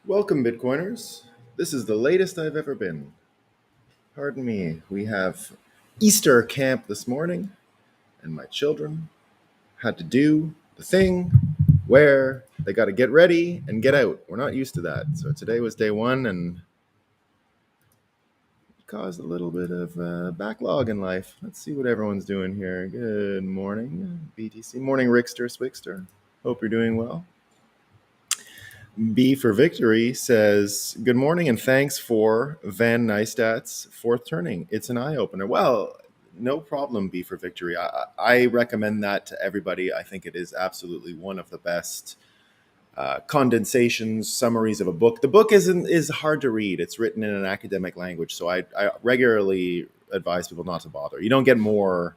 Welcome, Bitcoiners. This is the latest I've ever been. Pardon me, we have Easter camp this morning, and my children had to do the thing where they got to get ready and get out. We're not used to that. So today was day one and it caused a little bit of backlog in life. Let's see what everyone's doing here. Good morning, BTC. Morning, Rickster, Swixter. Hope you're doing well. B for Victory says, "Good morning and thanks for Van Neistat's fourth turning. It's an eye opener." Well, no problem, B for Victory. I recommend that to everybody. I think it is absolutely one of the best condensations, summaries of a book. The book is hard to read. It's written in an academic language, so I regularly advise people not to bother. You don't get more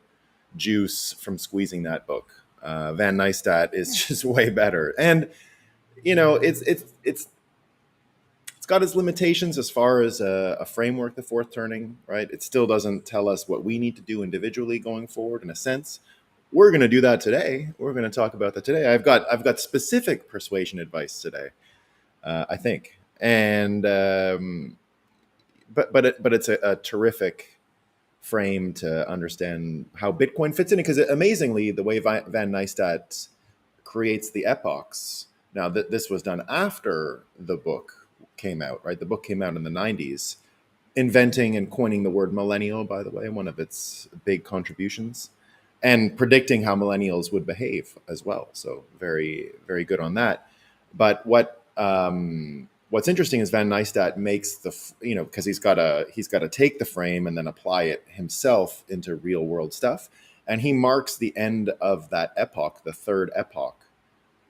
juice from squeezing that book. Van Neistat is just way better, and it's got its limitations as far as a framework, the fourth turning, right? It still doesn't tell us what we need to do individually going forward. In a sense, we're going to do that today. We're going to talk about that today. I've got specific persuasion advice today, I think, and but it's a terrific frame to understand how Bitcoin fits in it, because amazingly, the way Van Neistat creates the epochs. Now, this was done after the book came out, right? The book came out in the 90s, inventing and coining the word millennial, by the way, one of its big contributions, and predicting how millennials would behave as well. So very, very good on that. But what's interesting is Van Neistat makes because he's got to take the frame and then apply it himself into real world stuff, and he marks the end of that epoch, the third epoch,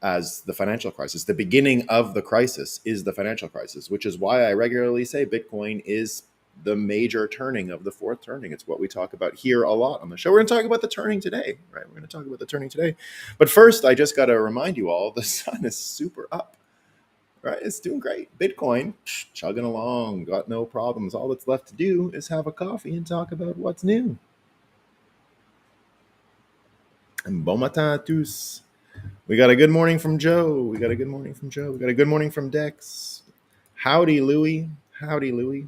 as the financial crisis. The beginning of the crisis is the financial crisis, which is why I regularly say Bitcoin is the major turning of the fourth turning. It's what we talk about here a lot on the show. We're going to talk about the turning today, right? We're going to talk about the turning today. But first, I just got to remind you all, the sun is super up, right? It's doing great. Bitcoin, chugging along, got no problems. All that's left to do is have a coffee and talk about what's new. And bon matin à tous. We got a good morning from Joe. We got a good morning from Joe. We got a good morning from Dex. Howdy, Louie. Howdy, Louie.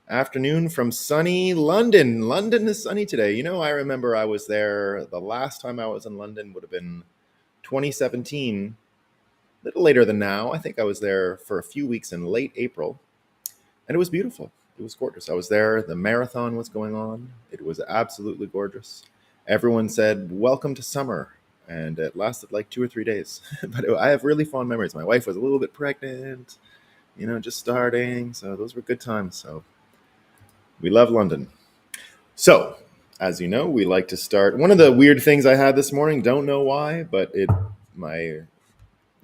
Afternoon from sunny London. London is sunny today. I remember I was there. The last time I was in London would have been 2017, a little later than now. I think I was there for a few weeks in late April, and it was beautiful. It was gorgeous. I was there. The marathon was going on. It was absolutely gorgeous. Everyone said, "Welcome to summer." And it lasted like 2 or 3 days. But I have really fond memories. My wife was a little bit pregnant, just starting. So those were good times. So we love London. So, as you know, we like to start. One of the weird things I had this morning, don't know why, but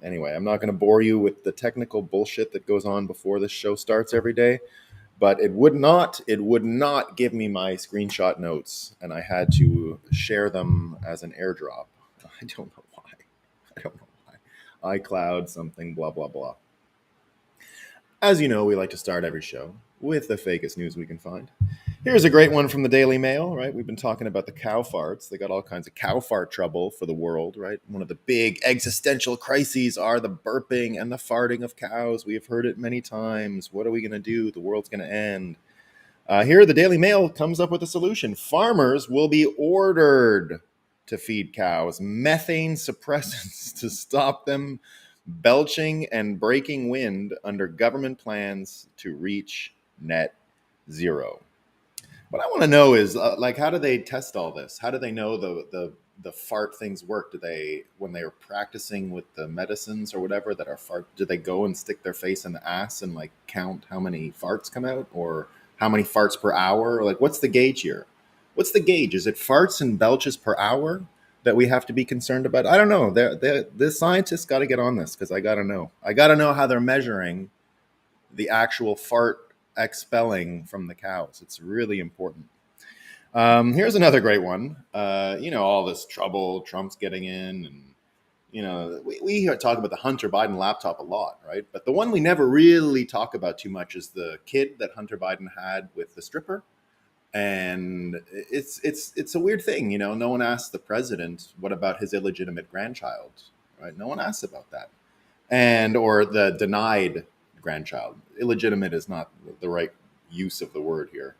anyway, I'm not going to bore you with the technical bullshit that goes on before this show starts every day. But it would not give me my screenshot notes, and I had to share them as an airdrop. I don't know why. I don't know why. iCloud, something, blah, blah, blah. As you know, we like to start every show with the fakest news we can find. Here's a great one from the Daily Mail, right? We've been talking about the cow farts. They got all kinds of cow fart trouble for the world, right? One of the big existential crises are the burping and the farting of cows. We have heard it many times. What are we going to do? The world's going to end. Here, the Daily Mail comes up with a solution. Farmers will be ordered to feed cows methane suppressants to stop them belching and breaking wind under government plans to reach net zero. What I want to know is, how do they test all this? How do they know the fart things work? Do they, when they are practicing with the medicines or whatever that are fart, do they go and stick their face in the ass and count how many farts come out, or how many farts per hour? What's the gauge here? What's the gauge? Is it farts and belches per hour that we have to be concerned about? I don't know. The scientists got to get on this, because I got to know. I got to know how they're measuring the actual fart expelling from the cows. It's really important. Here's another great one. All this trouble Trump's getting in, and we talk about the Hunter Biden laptop a lot, right? But the one we never really talk about too much is the kid that Hunter Biden had with the stripper. And it's a weird thing. No one asks the president, what about his illegitimate grandchild, right? No one asks about that. and or the denied grandchild. Illegitimate is not the right use of the word here.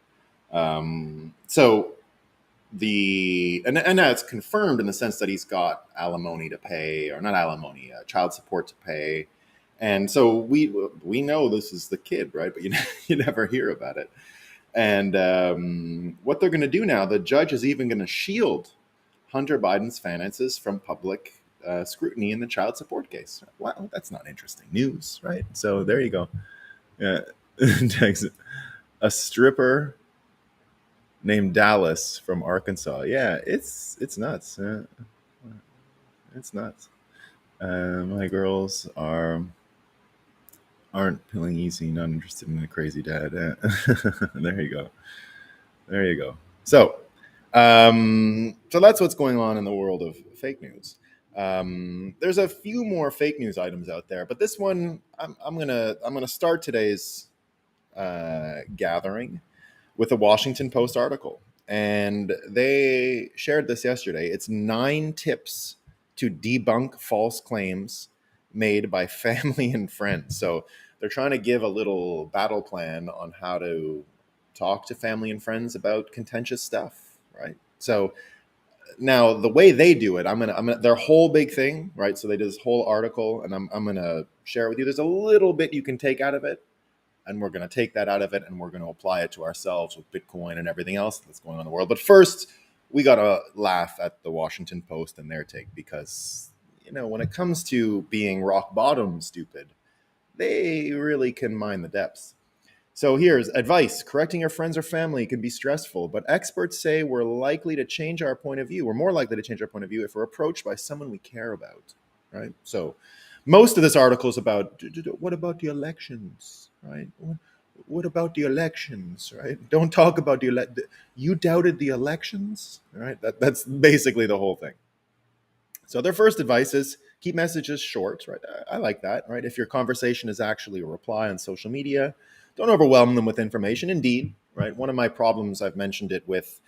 So and now it's confirmed in the sense that he's got alimony to pay, or not alimony, child support to pay, and so we know this is the kid, right? But you never hear about it. And what they're going to do now, the judge is even going to shield Hunter Biden's finances from public scrutiny in the child support case. Wow, that's not interesting news, right? So there you go. Yeah. A stripper named Dallas from Arkansas. Yeah, it's nuts. It's nuts. My girls aren't feeling easy, not interested in a crazy dad. There you go. There you go. So that's what's going on in the world of fake news. There's a few more fake news items out there, but this one I'm gonna start today's gathering with a Washington Post article, and they shared this yesterday. It's 9 tips to debunk false claims made by family and friends. So they're trying to give a little battle plan on how to talk to family and friends about contentious stuff, right? So now the way they do it, I'm gonna their whole big thing, right? So they did this whole article, and I'm gonna share it with you. There's a little bit you can take out of it, and we're going to take that out of it and we're going to apply it to ourselves with Bitcoin and everything else that's going on in the world. But first, we got to laugh at the Washington Post and their take, because when it comes to being rock bottom stupid, they really can mine the depths. So here's advice: correcting your friends or family can be stressful, but experts say we're likely to change our point of view. We're more likely to change our point of view if we're approached by someone we care about, right? So most of this article is about what about the elections, right? What about the elections, right? Don't talk about you doubted the elections, right? That's basically the whole thing. So their first advice is keep messages short, right? I like that, right? If your conversation is actually a reply on social media, don't overwhelm them with information. Indeed, right? One of my problems, I've mentioned it with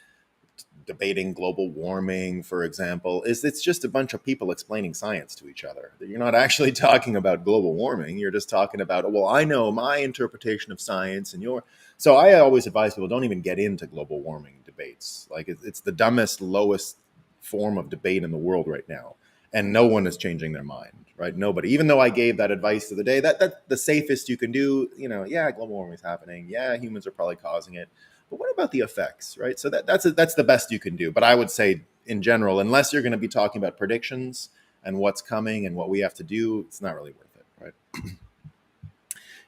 debating global warming, for example, is it's just a bunch of people explaining science to each other. You're not actually talking about global warming. You're just talking about, well, I know my interpretation of science and your. So I always advise people, don't even get into global warming debates. Like it's the dumbest, lowest form of debate in the world right now. And no one is changing their mind, right? Nobody. Even though I gave that advice the day, that the safest you can do, yeah, global warming is happening. Yeah, humans are probably causing it. But what about the effects, right? So that's the best you can do. But I would say, in general, unless you're going to be talking about predictions and what's coming and what we have to do, it's not really worth it, right?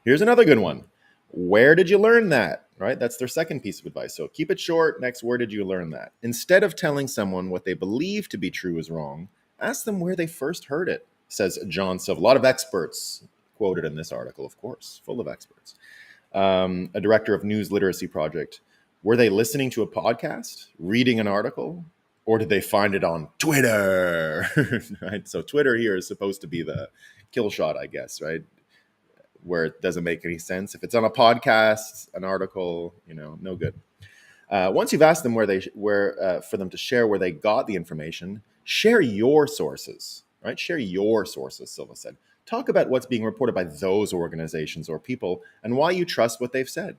Here's another good one. Where did you learn that? Right? That's their second piece of advice. So keep it short. Next, where did you learn that? Instead of telling someone what they believe to be true is wrong, ask them where they first heard it, says John Silver. A lot of experts quoted in this article, of course, full of experts. A director of News Literacy Project. Were they listening to a podcast, reading an article, or did they find it on Twitter? Right? So Twitter here is supposed to be the kill shot, I guess, right? Where it doesn't make any sense. If it's on a podcast, an article, no good. Once you've asked them where for them to share where they got the information, share your sources, right? Share your sources, Silva said. Talk about what's being reported by those organizations or people and why you trust what they've said,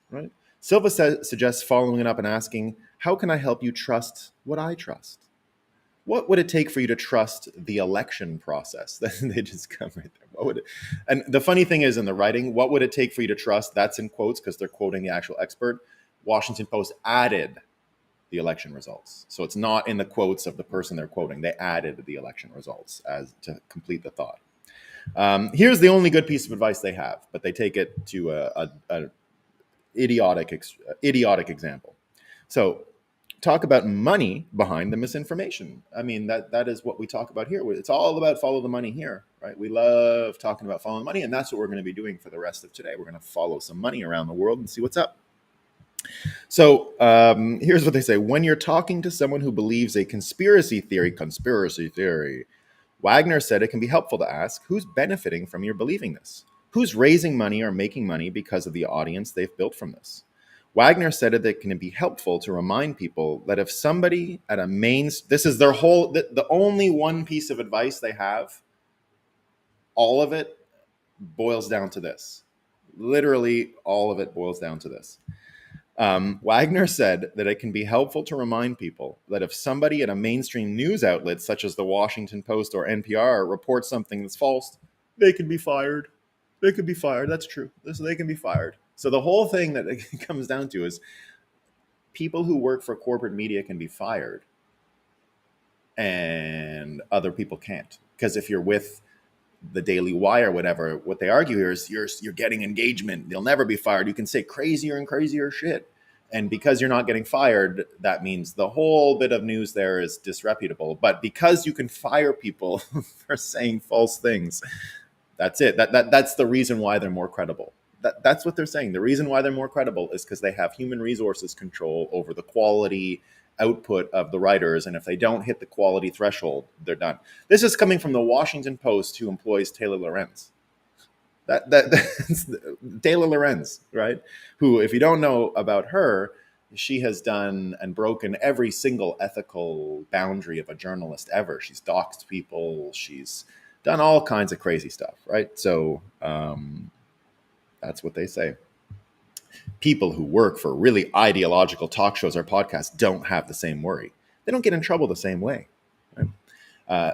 right? Silva suggests following it up and asking, how can I help you trust what I trust? What would it take for you to trust the election process? They just come right there. And the funny thing is, in the writing, what would it take for you to trust? That's in quotes because they're quoting the actual expert. Washington Post added the election results. So it's not in the quotes of the person they're quoting. They added the election results as to complete the thought. Here's the only good piece of advice they have, but they take it to a idiotic example. So talk about money behind the misinformation. I mean, that is what we talk about here. It's all about follow the money here, right? We love talking about following the money, and that's what we're going to be doing for the rest of today. We're going to follow some money around the world and see what's up. So here's what they say. When you're talking to someone who believes a conspiracy theory, Wagner said it can be helpful to ask, who's benefiting from your believing this? Who's raising money or making money because of the audience they've built from this? Wagner said that it can be helpful to remind people that if somebody at this is their whole, the only one piece of advice they have All of it boils down to this. Literally, all of it boils down to this. Wagner said that it can be helpful to remind people that if somebody at a mainstream news outlet, such as the Washington Post or NPR, reports something that's false, they can be fired. They could be fired. That's true. They can be fired. So the whole thing that it comes down to is people who work for corporate media can be fired and other people can't. Because if you're with the Daily Wire, whatever, what they argue here is you're getting engagement. They'll never be fired. You can say crazier and crazier shit. And because you're not getting fired, that means the whole bit of news there is disreputable. But because you can fire people for saying false things, that's it. That's the reason why they're more credible. That's what they're saying. The reason why they're more credible is because they have human resources control over the quality output of the writers, and if they don't hit the quality threshold, they're done. This is coming from the Washington Post, who employs Taylor Lorenz. That's Taylor Lorenz, right? Who, if you don't know about her, she has done and broken every single ethical boundary of a journalist ever. She's doxed people. She's done all kinds of crazy stuff, right? So that's what they say. People who work for really ideological talk shows or podcasts don't have the same worry. They don't get in trouble the same way. Right?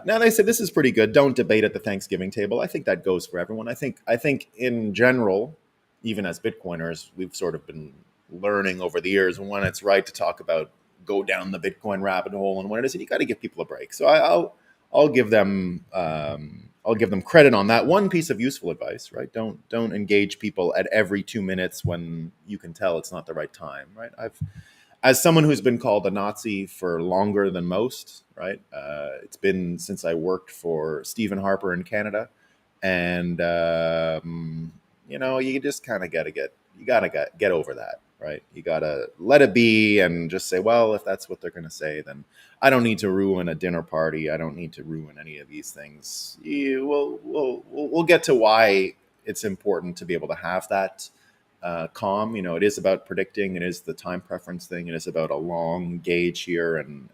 Now they say this is pretty good. Don't debate at the Thanksgiving table. I think that goes for everyone. I think in general, even as Bitcoiners, we've sort of been learning over the years when it's right to talk about go down the Bitcoin rabbit hole and when it isn't. You got to give people a break. So I'll give them credit on that one piece of useful advice, right? Don't engage people at every 2 minutes when you can tell it's not the right time, right? As someone who's been called a Nazi for longer than most, right? It's been since I worked for Stephen Harper in Canada, and you just kind of gotta get over that, right? You gotta let it be and just say, well, if that's what they're gonna say, then I don't need to ruin a dinner party. I don't need to ruin any of these things. We'll get to why it's important to be able to have that calm. It is about predicting. It is the time preference thing. It is about a long gauge here, and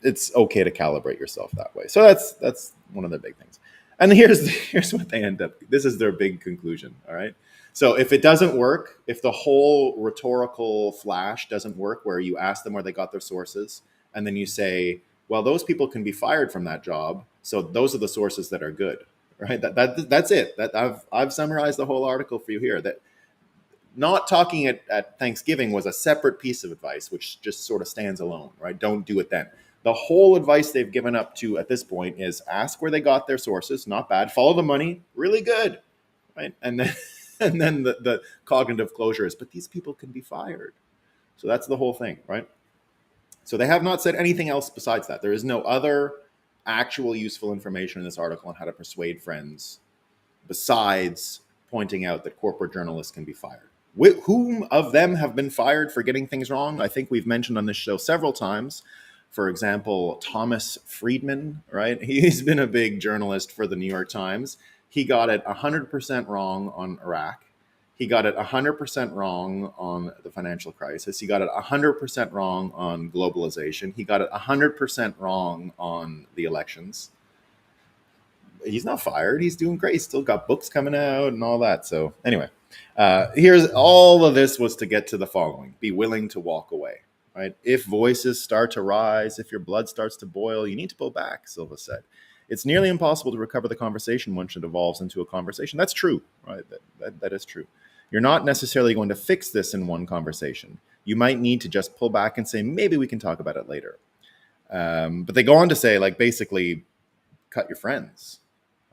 it's okay to calibrate yourself that way. So that's one of the big things. And here's what they end up. This is their big conclusion. All right. So if it doesn't work, if the whole rhetorical flash doesn't work, where you ask them where they got their sources, and then you say, well, those people can be fired from that job, so those are the sources that are good, right? That's it. I've summarized the whole article for you here. That not talking at Thanksgiving was a separate piece of advice, which just sort of stands alone, right? Don't do it then. The whole advice they've given up to at this point is ask where they got their sources, not bad. Follow the money, really good, right? And then and then the cognitive closure is, but these people can be fired. So that's the whole thing, right? So they have not said anything else besides that. There is no other actual useful information in this article on how to persuade friends besides pointing out that corporate journalists can be fired. Whom of them have been fired for getting things wrong? I think we've mentioned on this show several times. For example, Thomas Friedman, right? He's been a big journalist for the New York Times. He got it 100% wrong on Iraq. He got it 100% wrong on the financial crisis. He got it 100% wrong on globalization. He got it 100% wrong on the elections. He's not fired. He's doing great. He's still got books coming out and all that. So anyway, here's all of this was to get to the following. Be willing to walk away, right? If voices start to rise, if your blood starts to boil, you need to pull back, Silva said. It's nearly impossible to recover the conversation once it evolves into a conversation. That's true, right? That is true. You're not necessarily going to fix this in one conversation. You might need to just pull back and say, maybe we can talk about it later. But they go on to say, like, basically, cut your friends,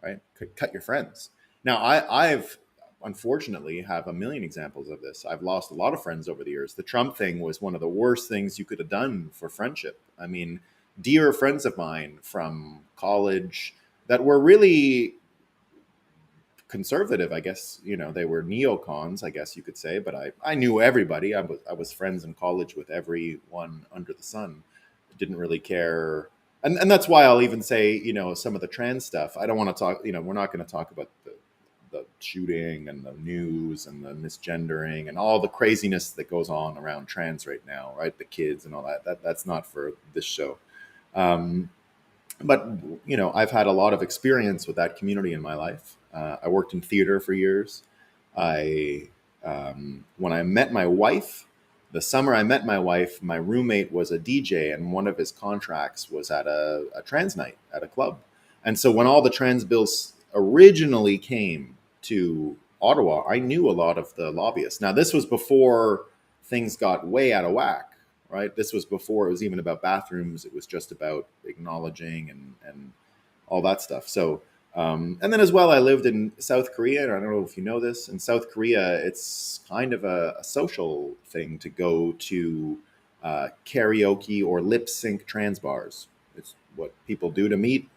right? Cut your friends. Now, I've unfortunately have a million examples of this. I've lost a lot of friends over the years. The Trump thing was one of the worst things you could have done for friendship. I mean, dear friends of mine from college that were really conservative, I guess, they were neocons, I guess you could say, but I knew everybody. I was friends in college with everyone under the sun. Didn't really care. And that's why I'll even say, some of the trans stuff, I don't want to talk, we're not going to talk about the shooting and the news and the misgendering and all the craziness that goes on around trans right now, right? The kids and all that. That's not for this show. But I've had a lot of experience with that community in my life. I worked in theater for years. I When I met my wife, the summer I met my wife, my roommate was a DJ, and one of his contracts was at a trans night at a club. And so when all the trans bills originally came to Ottawa, I knew a lot of the lobbyists. Now, this was before things got way out of whack, right? This was before it was even about bathrooms. It was just about acknowledging and all that stuff. So, and then as well, I lived in South Korea. And I don't know if you know this. In South Korea, it's kind of a social thing to go to karaoke or lip sync trans bars. It's what people do to meet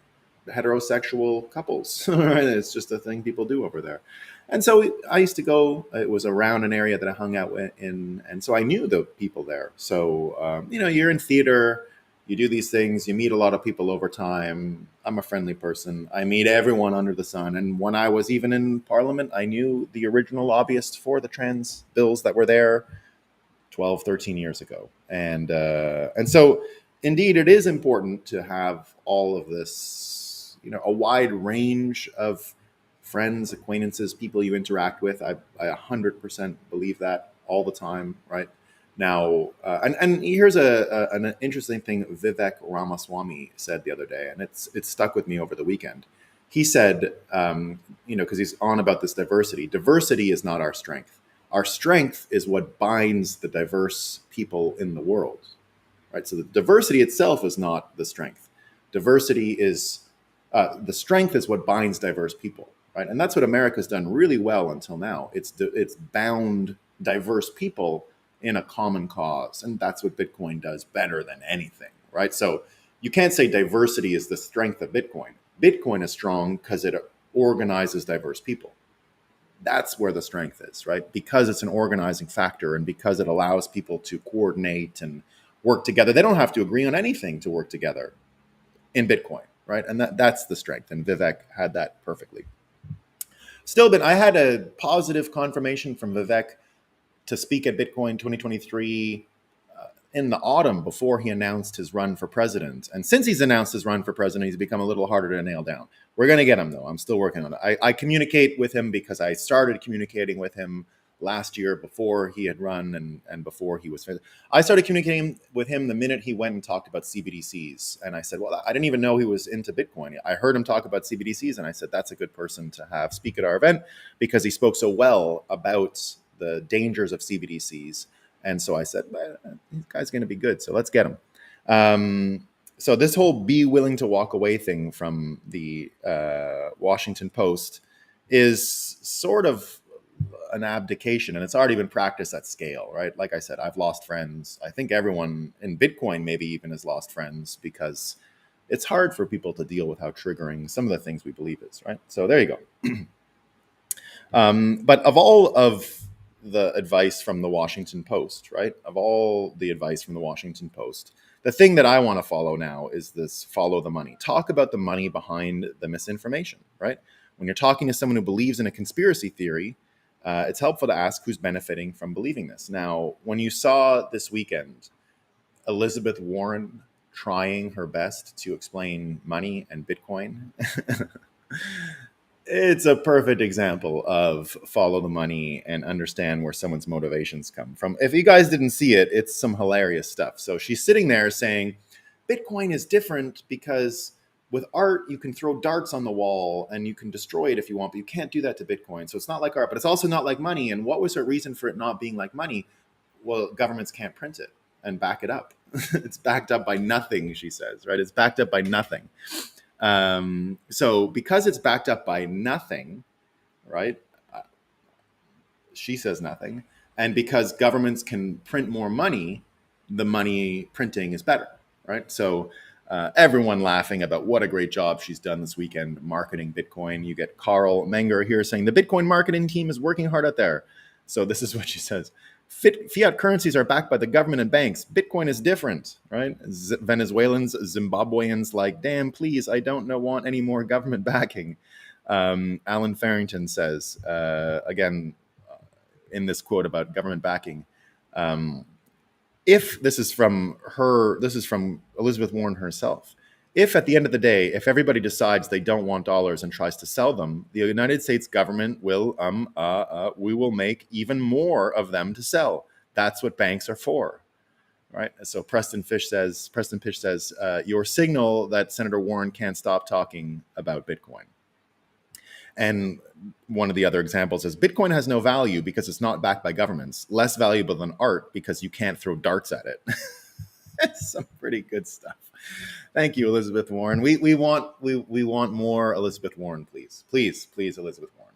heterosexual couples. Right? It's just a thing people do over there. And so I used to go. It was around an area that I hung out in, and so I knew the people there. So you're in theater, you do these things, you meet a lot of people over time. I'm a friendly person. I meet everyone under the sun. And when I was even in Parliament, I knew the original lobbyists for the trans bills that were there 12, 13 years ago. And so indeed it is important to have all of this, a wide range of friends, acquaintances, people you interact with. I 100% believe that all the time, right? Now, and here's an interesting thing Vivek Ramaswamy said the other day, and it's stuck with me over the weekend. He said, because he's on about this diversity. Diversity is not our strength. Our strength is what binds the diverse people in the world, right? So the diversity itself is not the strength. Diversity is the strength is what binds diverse people, right? And that's what America's done really well until now. It's bound diverse people in a common cause, and that's what Bitcoin does better than anything, right? So you can't say diversity is the strength of Bitcoin. Bitcoin is strong because it organizes diverse people. That's where the strength is, right? Because it's an organizing factor and because it allows people to coordinate and work together. They don't have to agree on anything to work together in Bitcoin, right? And that's the strength. And Vivek had that perfectly. Still, but I had a positive confirmation from Vivek to speak at Bitcoin 2023 in the autumn before he announced his run for president. And since he's announced his run for president, he's become a little harder to nail down. We're going to get him, though. I'm still working on it. I communicate with him because I started communicating with him last year before he had run and before he was. I started communicating with him the minute he went and talked about CBDCs. And I said, well, I didn't even know he was into Bitcoin. I heard him talk about CBDCs, and I said, that's a good person to have speak at our event because he spoke so well about the dangers of CBDCs. And so I said, well, this guy's going to be good. So let's get him. So this whole be willing to walk away thing from the Washington Post is sort of an abdication, and it's already been practiced at scale, right? Like I said, I've lost friends. I think everyone in Bitcoin maybe even has lost friends because it's hard for people to deal with how triggering some of the things we believe is, right? So there you go. But of all of the advice from the Washington Post, right? Of all the advice from the Washington Post, the thing that I want to follow now is this: follow the money. Talk about the money behind the misinformation, right? When you're talking to someone who believes in a conspiracy theory, it's helpful to ask who's benefiting from believing this. Now, when you saw this weekend Elizabeth Warren trying her best to explain money and Bitcoin, it's a perfect example of follow the money and understand where someone's motivations come from. If you guys didn't see it, it's some hilarious stuff. So she's sitting there saying, Bitcoin is different because with art, you can throw darts on the wall and you can destroy it if you want, but you can't do that to Bitcoin. So it's not like art, but it's also not like money. And what was her reason for it not being like money? Well, governments can't print it and back it up. It's backed up by nothing, she says, right? It's backed up by nothing. So because it's backed up by nothing, right? She says nothing. And because governments can print more money, the money printing is better, right? So everyone laughing about what a great job she's done this weekend marketing Bitcoin. You get Carl Menger here saying the Bitcoin marketing team is working hard out there. So this is what she says. Fiat currencies are backed by the government and banks. Bitcoin is different, right? Venezuelans, Zimbabweans, like, damn, please, I don't want any more government backing. Alan Farrington says, again, in this quote about government backing, if this is from Elizabeth Warren herself, If at the end of the day, if everybody decides they don't want dollars and tries to sell them, the United States government will we will make even more of them to sell. That's what banks are for, right? So Preston Fish says, your signal that Senator Warren can't stop talking about Bitcoin. And one of the other examples is Bitcoin has no value because it's not backed by governments. Less valuable than art because you can't throw darts at it. Some pretty good stuff. Thank you, Elizabeth Warren. We want more Elizabeth Warren, please, Elizabeth Warren.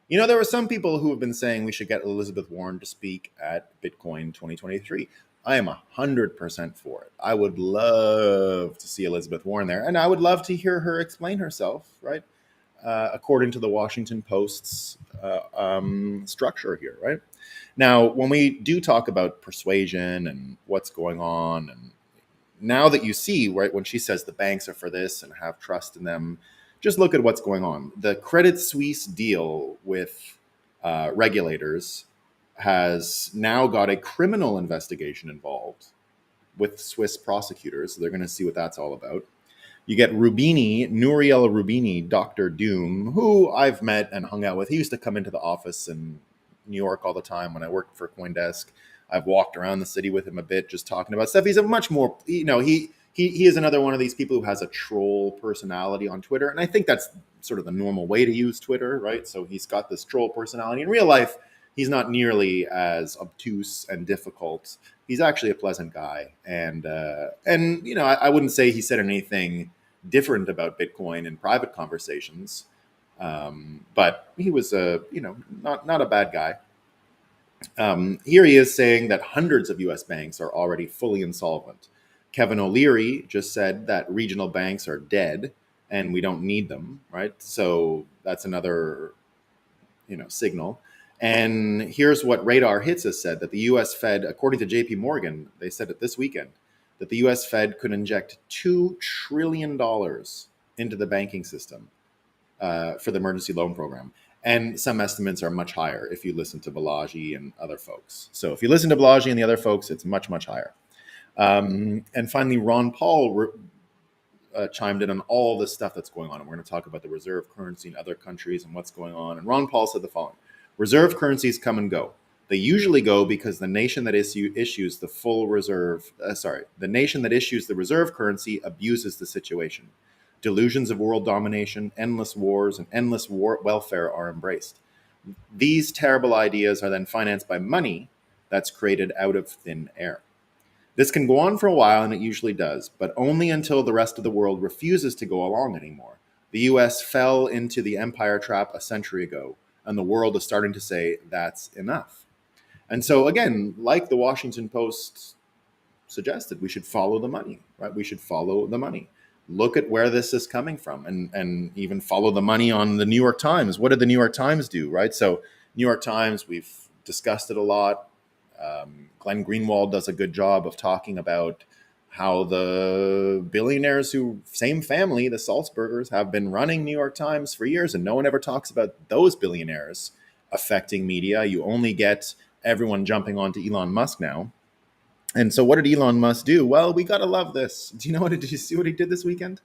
You know, there are some people who have been saying we should get Elizabeth Warren to speak at Bitcoin 2023. I am 100% for it. I would love to see Elizabeth Warren there, and I would love to hear her explain herself, right? According to the Washington Post's structure here, right? Now, when we do talk about persuasion and what's going on, and now that you see, right, when she says the banks are for this and have trust in them, just look at what's going on. The Credit Suisse deal with regulators has now got a criminal investigation involved with Swiss prosecutors. So they're going to see what that's all about. You get Nouriel Rubini, Dr. Doom, who I've met and hung out with. He used to come into the office in New York all the time when I worked for CoinDesk. I've walked around the city with him a bit, just talking about stuff. He's a much more, he is another one of these people who has a troll personality on Twitter. And I think that's sort of the normal way to use Twitter, right? So he's got this troll personality. In real life, he's not nearly as obtuse and difficult. He's actually a pleasant guy. And I wouldn't say he said anything different about Bitcoin in private conversations. But he was not a bad guy. Here he is saying that hundreds of U.S. banks are already fully insolvent. Kevin O'Leary just said that regional banks are dead and we don't need them, right? So that's another, signal. And here's what Radar Hits has said, that the U.S. Fed, according to J.P. Morgan, they said it this weekend, that the U.S. Fed could inject $2 trillion into the banking system for the emergency loan program. And some estimates are much higher if you listen to Balaji and other folks. So if you listen to Balaji and the other folks, it's much, much higher. And finally, Ron Paul chimed in on all this stuff that's going on. And we're going to talk about the reserve currency in other countries and what's going on. And Ron Paul said the following: reserve currencies come and go. They usually go because the nation that issues the nation that issues the reserve currency abuses the situation. Delusions of world domination, endless wars, and endless welfare are embraced. These terrible ideas are then financed by money that's created out of thin air. This can go on for a while, and it usually does, but only until the rest of the world refuses to go along anymore. The US fell into the empire trap a century ago, and the world is starting to say that's enough. And so again, like the Washington Post suggested, we should follow the money, right? We should follow the money. Look at where this is coming from, and even follow the money on the New York Times. What did the New York Times do, right? So New York Times, we've discussed it a lot. Glenn Greenwald does a good job of talking about how the billionaires same family, the Salzburgers, have been running New York Times for years, and no one ever talks about those billionaires affecting media. You only get everyone jumping onto Elon Musk now. And so what did Elon Musk do? Well, we got to love this. Did you see what he did this weekend?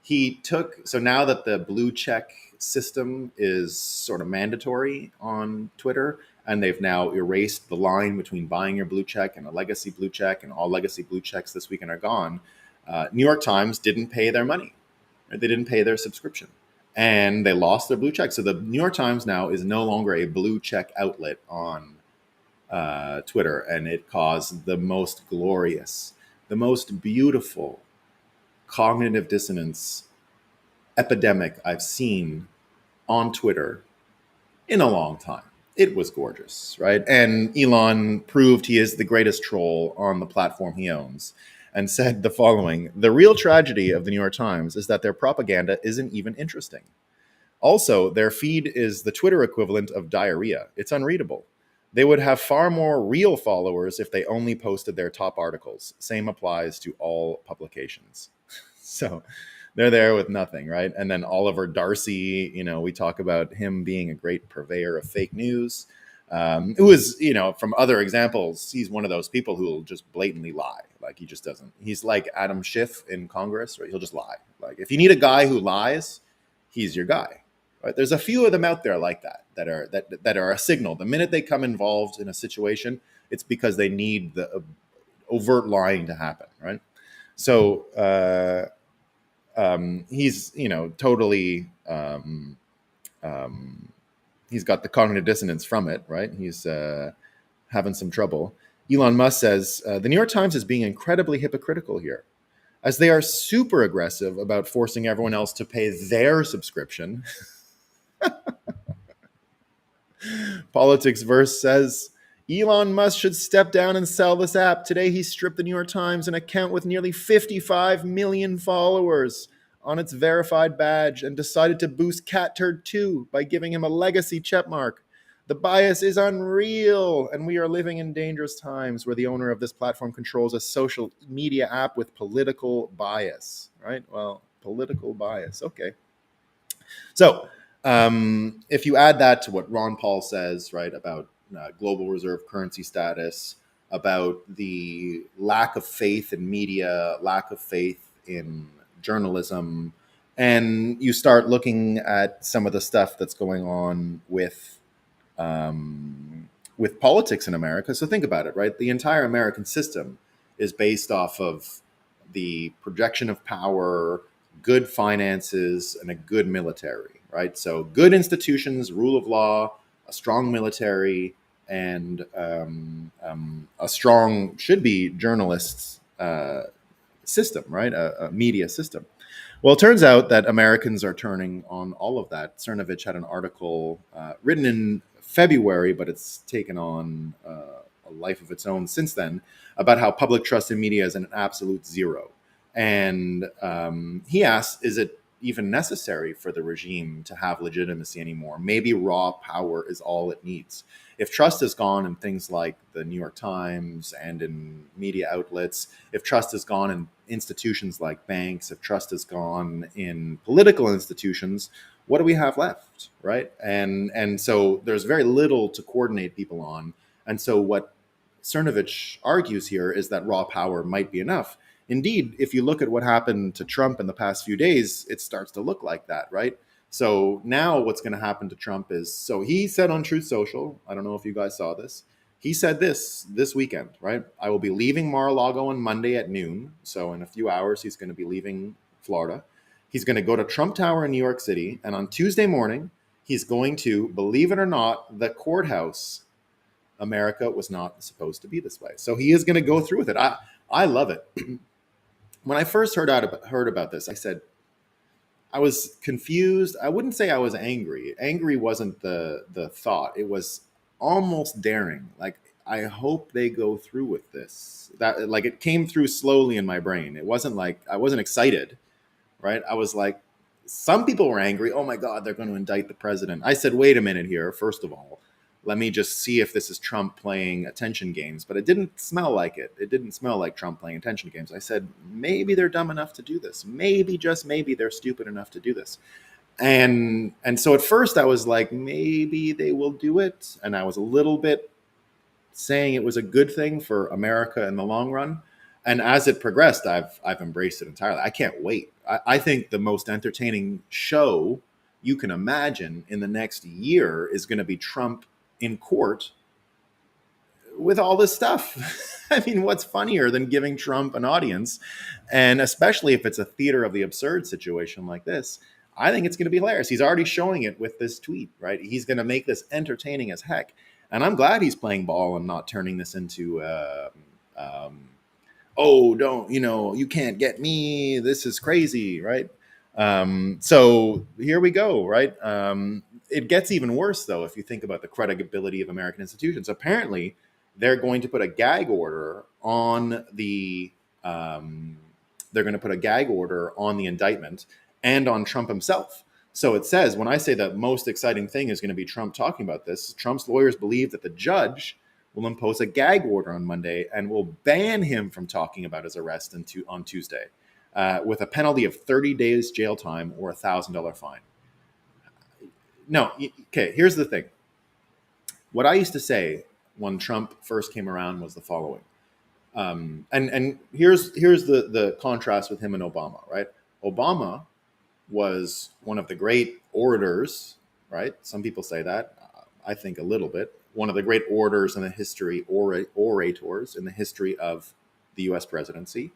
So now that the blue check system is sort of mandatory on Twitter, and they've now erased the line between buying your blue check and a legacy blue check, and all legacy blue checks this weekend are gone, New York Times didn't pay their money. Right? They didn't pay their subscription, and they lost their blue check. So the New York Times now is no longer a blue check outlet on Twitter, and it caused the most glorious, the most beautiful cognitive dissonance epidemic I've seen on Twitter in a long time. It was gorgeous, right? And Elon proved he is the greatest troll on the platform he owns, and said the following: the real tragedy of the New York Times is that their propaganda isn't even interesting. Also, their feed is the Twitter equivalent of diarrhea. It's unreadable. They would have far more real followers if they only posted their top articles. Same applies to all publications. So they're there with nothing, right? And then Oliver Darcy, we talk about him being a great purveyor of fake news. Who is, from other examples, he's one of those people who will just blatantly lie. Like he just doesn't. He's like Adam Schiff in Congress, right? He'll just lie. Like if you need a guy who lies, he's your guy. Right? There's a few of them out there like that are a signal. The minute they come involved in a situation, it's because they need the overt lying to happen, right? So he's totally he's got the cognitive dissonance from it, right? He's having some trouble. Elon Musk says the New York Times is being incredibly hypocritical here, as they are super aggressive about forcing everyone else to pay their subscription. Politics Verse says Elon Musk should step down and sell this app. Today, he stripped the New York Times, an account with nearly 55 million followers, on its verified badge and decided to boost Cat Turd 2 by giving him a legacy checkmark. The bias is unreal, and we are living in dangerous times where the owner of this platform controls a social media app with political bias, right? Well, political bias. Okay. So if you add that to what Ron Paul says, right, about global reserve currency status, about the lack of faith in media, lack of faith in journalism, and you start looking at some of the stuff that's going on with politics in America. So think about it, right? The entire American system is based off of the projection of power, good finances, and a good military, right? So good institutions, rule of law, a strong military, and a strong, should be, journalists system, right? A media system. Well, it turns out that Americans are turning on all of that. Cernovich had an article written in February, but it's taken on a life of its own since then, about how public trust in media is an absolute zero. And he asks, is it even necessary for the regime to have legitimacy anymore? Maybe raw power is all it needs. If trust is gone in things like the New York Times and in media outlets, if trust is gone in institutions like banks, if trust is gone in political institutions, what do we have left, right? And so there's very little to coordinate people on. And so what Cernovich argues here is that raw power might be enough. Indeed, if you look at what happened to Trump in the past few days, it starts to look like that, right? So now what's going to happen to Trump is, so he said on Truth Social, I don't know if you guys saw this, he said this weekend, right? I will be leaving Mar-a-Lago on Monday at noon. So in a few hours, he's going to be leaving Florida. He's going to go to Trump Tower in New York City. And on Tuesday morning, he's going to, believe it or not, the courthouse. America was not supposed to be this way. So he is going to go through with it. I love it. When I first heard about this, I said, I was confused. I wouldn't say I was angry. Angry wasn't the thought. It was almost daring. Like, I hope they go through with this. That, like, it came through slowly in my brain. It wasn't like I wasn't excited, right? I was like, some people were angry. Oh my God, they're going to indict the president. I said, wait a minute here. First of all, let me just see if this is Trump playing attention games. But it didn't smell like it. It didn't smell like Trump playing attention games. I said, maybe they're dumb enough to do this. Maybe, just maybe, they're stupid enough to do this. And so at first I was like, maybe they will do it. And I was a little bit saying it was a good thing for America in the long run. And as it progressed, I've embraced it entirely. I can't wait. I think the most entertaining show you can imagine in the next year is going to be Trump in court with all this stuff. I mean, what's funnier than giving Trump an audience? And especially if it's a theater of the absurd situation like this, I think it's going to be hilarious. He's already showing it with this tweet, right? He's going to make this entertaining as heck. And I'm glad he's playing ball and not turning this into, oh, don't, you can't get me. This is crazy, right? So here we go, right? It gets even worse, though, if you think about the credibility of American institutions. Apparently, they're going to put a gag order on the indictment and on Trump himself. So it says, when I say the most exciting thing is going to be Trump talking about this, Trump's lawyers believe that the judge will impose a gag order on Monday and will ban him from talking about his arrest on Tuesday, with a penalty of 30 days jail time or $1,000 fine. No, okay, here's the thing. What I used to say when Trump first came around was the following. And here's the contrast with him and Obama, right? Obama was one of the great orators, right? Some people say that. I think a little bit. One of the great orators in the history, orators in the history of the U.S. presidency.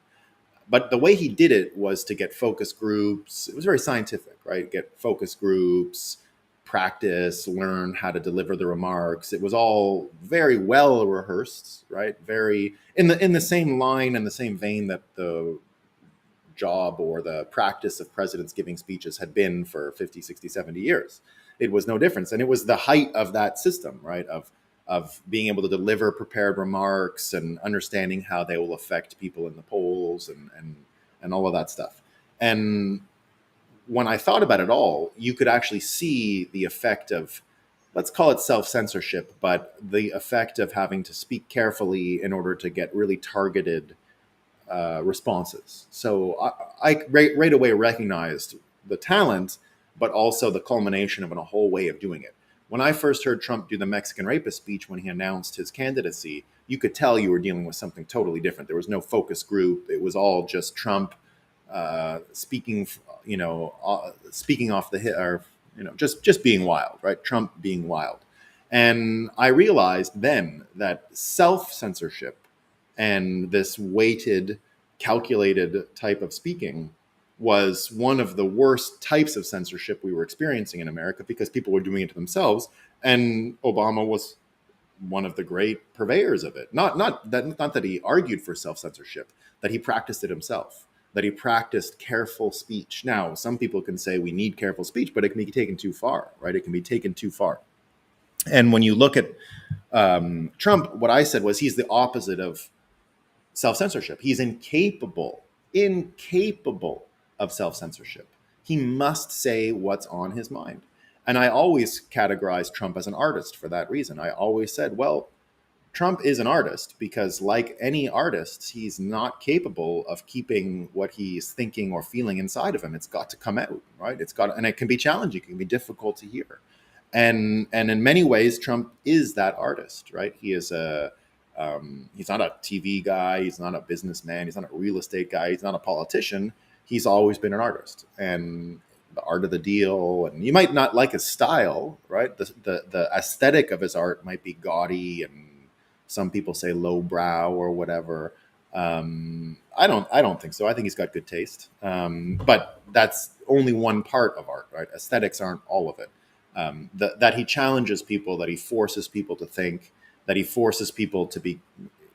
But the way he did it was to get focus groups. It was very scientific, right? Get focus groups, practice, learn how to deliver the remarks. It was all very well rehearsed, right? Very in the same line and the same vein that the job or the practice of presidents giving speeches had been for 50, 60, 70 years. It was no difference. And it was the height of that system, right? Of being able to deliver prepared remarks and understanding how they will affect people in the polls and all of that stuff. And when I thought about it all, you could actually see the effect of, let's call it self-censorship, but the effect of having to speak carefully in order to get really targeted responses. So I right away recognized the talent, but also the culmination of a whole way of doing it. When I first heard Trump do the Mexican rapist speech when he announced his candidacy, you could tell you were dealing with something totally different. There was no focus group. It was all just Trump speaking, speaking off the hit, or just being wild, right? Trump being wild. And I realized then that self-censorship and this weighted, calculated type of speaking was one of the worst types of censorship we were experiencing in America because people were doing it to themselves. And Obama was one of the great purveyors of it. Not that he argued for self-censorship, that he practiced it himself, that he practiced careful speech. Now, some people can say we need careful speech, but it can be taken too far, right? It can be taken too far. And when you look at Trump, what I said was he's the opposite of self-censorship. He's incapable of self-censorship. He must say what's on his mind. And I always categorized Trump as an artist for that reason. I always said, well, Trump is an artist because, like any artist, he's not capable of keeping what he's thinking or feeling inside of him. It's got to come out, right? And it can be challenging, it can be difficult to hear. And in many ways, Trump is that artist, right? He's not a TV guy. He's not a businessman. He's not a real estate guy. He's not a politician. He's always been an artist, and the art of the deal. And you might not like his style, right? The aesthetic of his art might be gaudy, and some people say lowbrow or whatever. I don't think so. I think he's got good taste. But that's only one part of art, right? Aesthetics aren't all of it. That he challenges people, that he forces people to think, that he forces people to be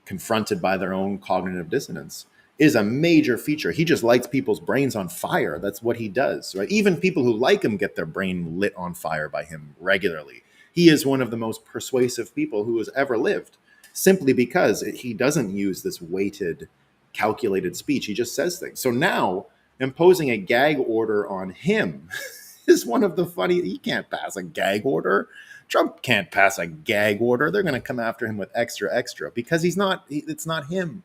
confronted by their own cognitive dissonance is a major feature. He just lights people's brains on fire. That's what he does, right? Even people who like him get their brain lit on fire by him regularly. He is one of the most persuasive people who has ever lived, simply because he doesn't use this weighted, calculated speech. He just says things. So now imposing a gag order on him is one of the funny. He can't pass a gag order. Trump can't pass a gag order. They're going to come after him with extra because it's not him.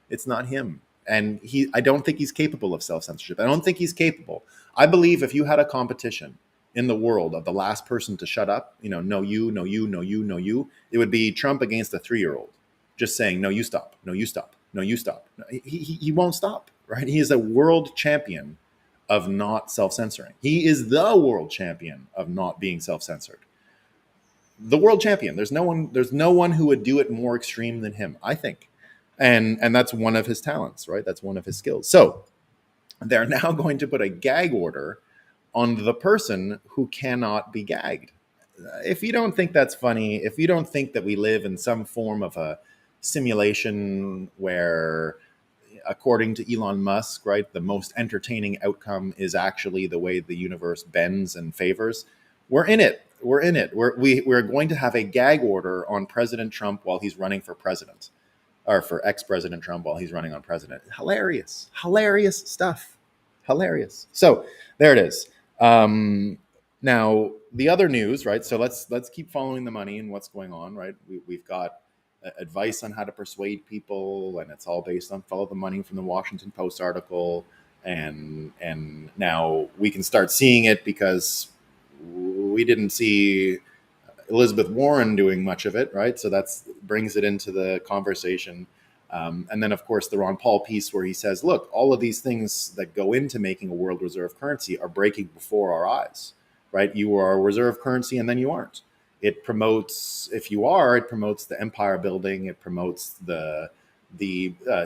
It's not him. And I don't think he's capable of self-censorship. I don't think he's capable. I believe if you had a competition in the world of the last person to shut up, no you, no you, no you, no you, it would be Trump against a 3-year-old just saying, no, you stop, no, you stop, no, you stop. No, he won't stop, right? He is a world champion of not self-censoring. He is the world champion of not being self-censored. The world champion. There's no one who would do it more extreme than him, I think. And that's one of his talents, right? That's one of his skills. So they're now going to put a gag order on the person who cannot be gagged. If you don't think that's funny, if you don't think that we live in some form of a simulation where, according to Elon Musk, right, the most entertaining outcome is actually the way the universe bends and favors, we're in it. We're in it. We're going to have a gag order on President Trump while he's running for president, or for ex-President Trump while he's running on president. Hilarious stuff. Hilarious. So there it is. Now the other news, right? So let's keep following the money and what's going on, right? We've got advice on how to persuade people, and it's all based on follow the money from the Washington Post article, and now we can start seeing it because we didn't see Elizabeth Warren doing much of it, right? So that's brings it into the conversation. And then, of course, the Ron Paul piece where he says, look, all of these things that go into making a world reserve currency are breaking before our eyes, right? You are a reserve currency and then you aren't. It promotes, if you are, it promotes the empire building. It promotes the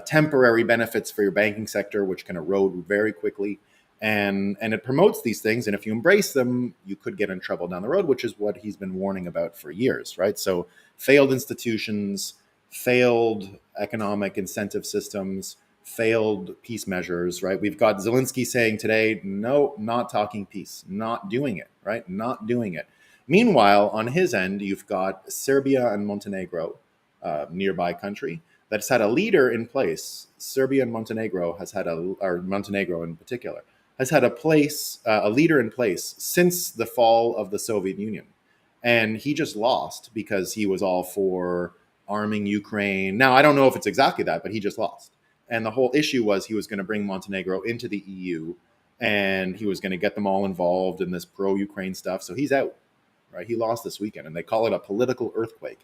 temporary benefits for your banking sector, which can erode very quickly. And it promotes these things. And if you embrace them, you could get in trouble down the road, which is what he's been warning about for years, right? So failed institutions, failed economic incentive systems, failed peace measures, right? We've got Zelensky saying today, no, not talking peace, not doing it, right? Not doing it. Meanwhile, on his end, you've got Serbia and Montenegro, nearby country, that's had a leader in place. Serbia and Montenegro has had or Montenegro in particular, has had a leader in place since the fall of the Soviet Union. And he just lost because he was all for arming Ukraine. Now, I don't know if it's exactly that, but he just lost. And the whole issue was he was going to bring Montenegro into the EU and he was going to get them all involved in this pro-Ukraine stuff. So he's out, right? He lost this weekend and they call it a political earthquake.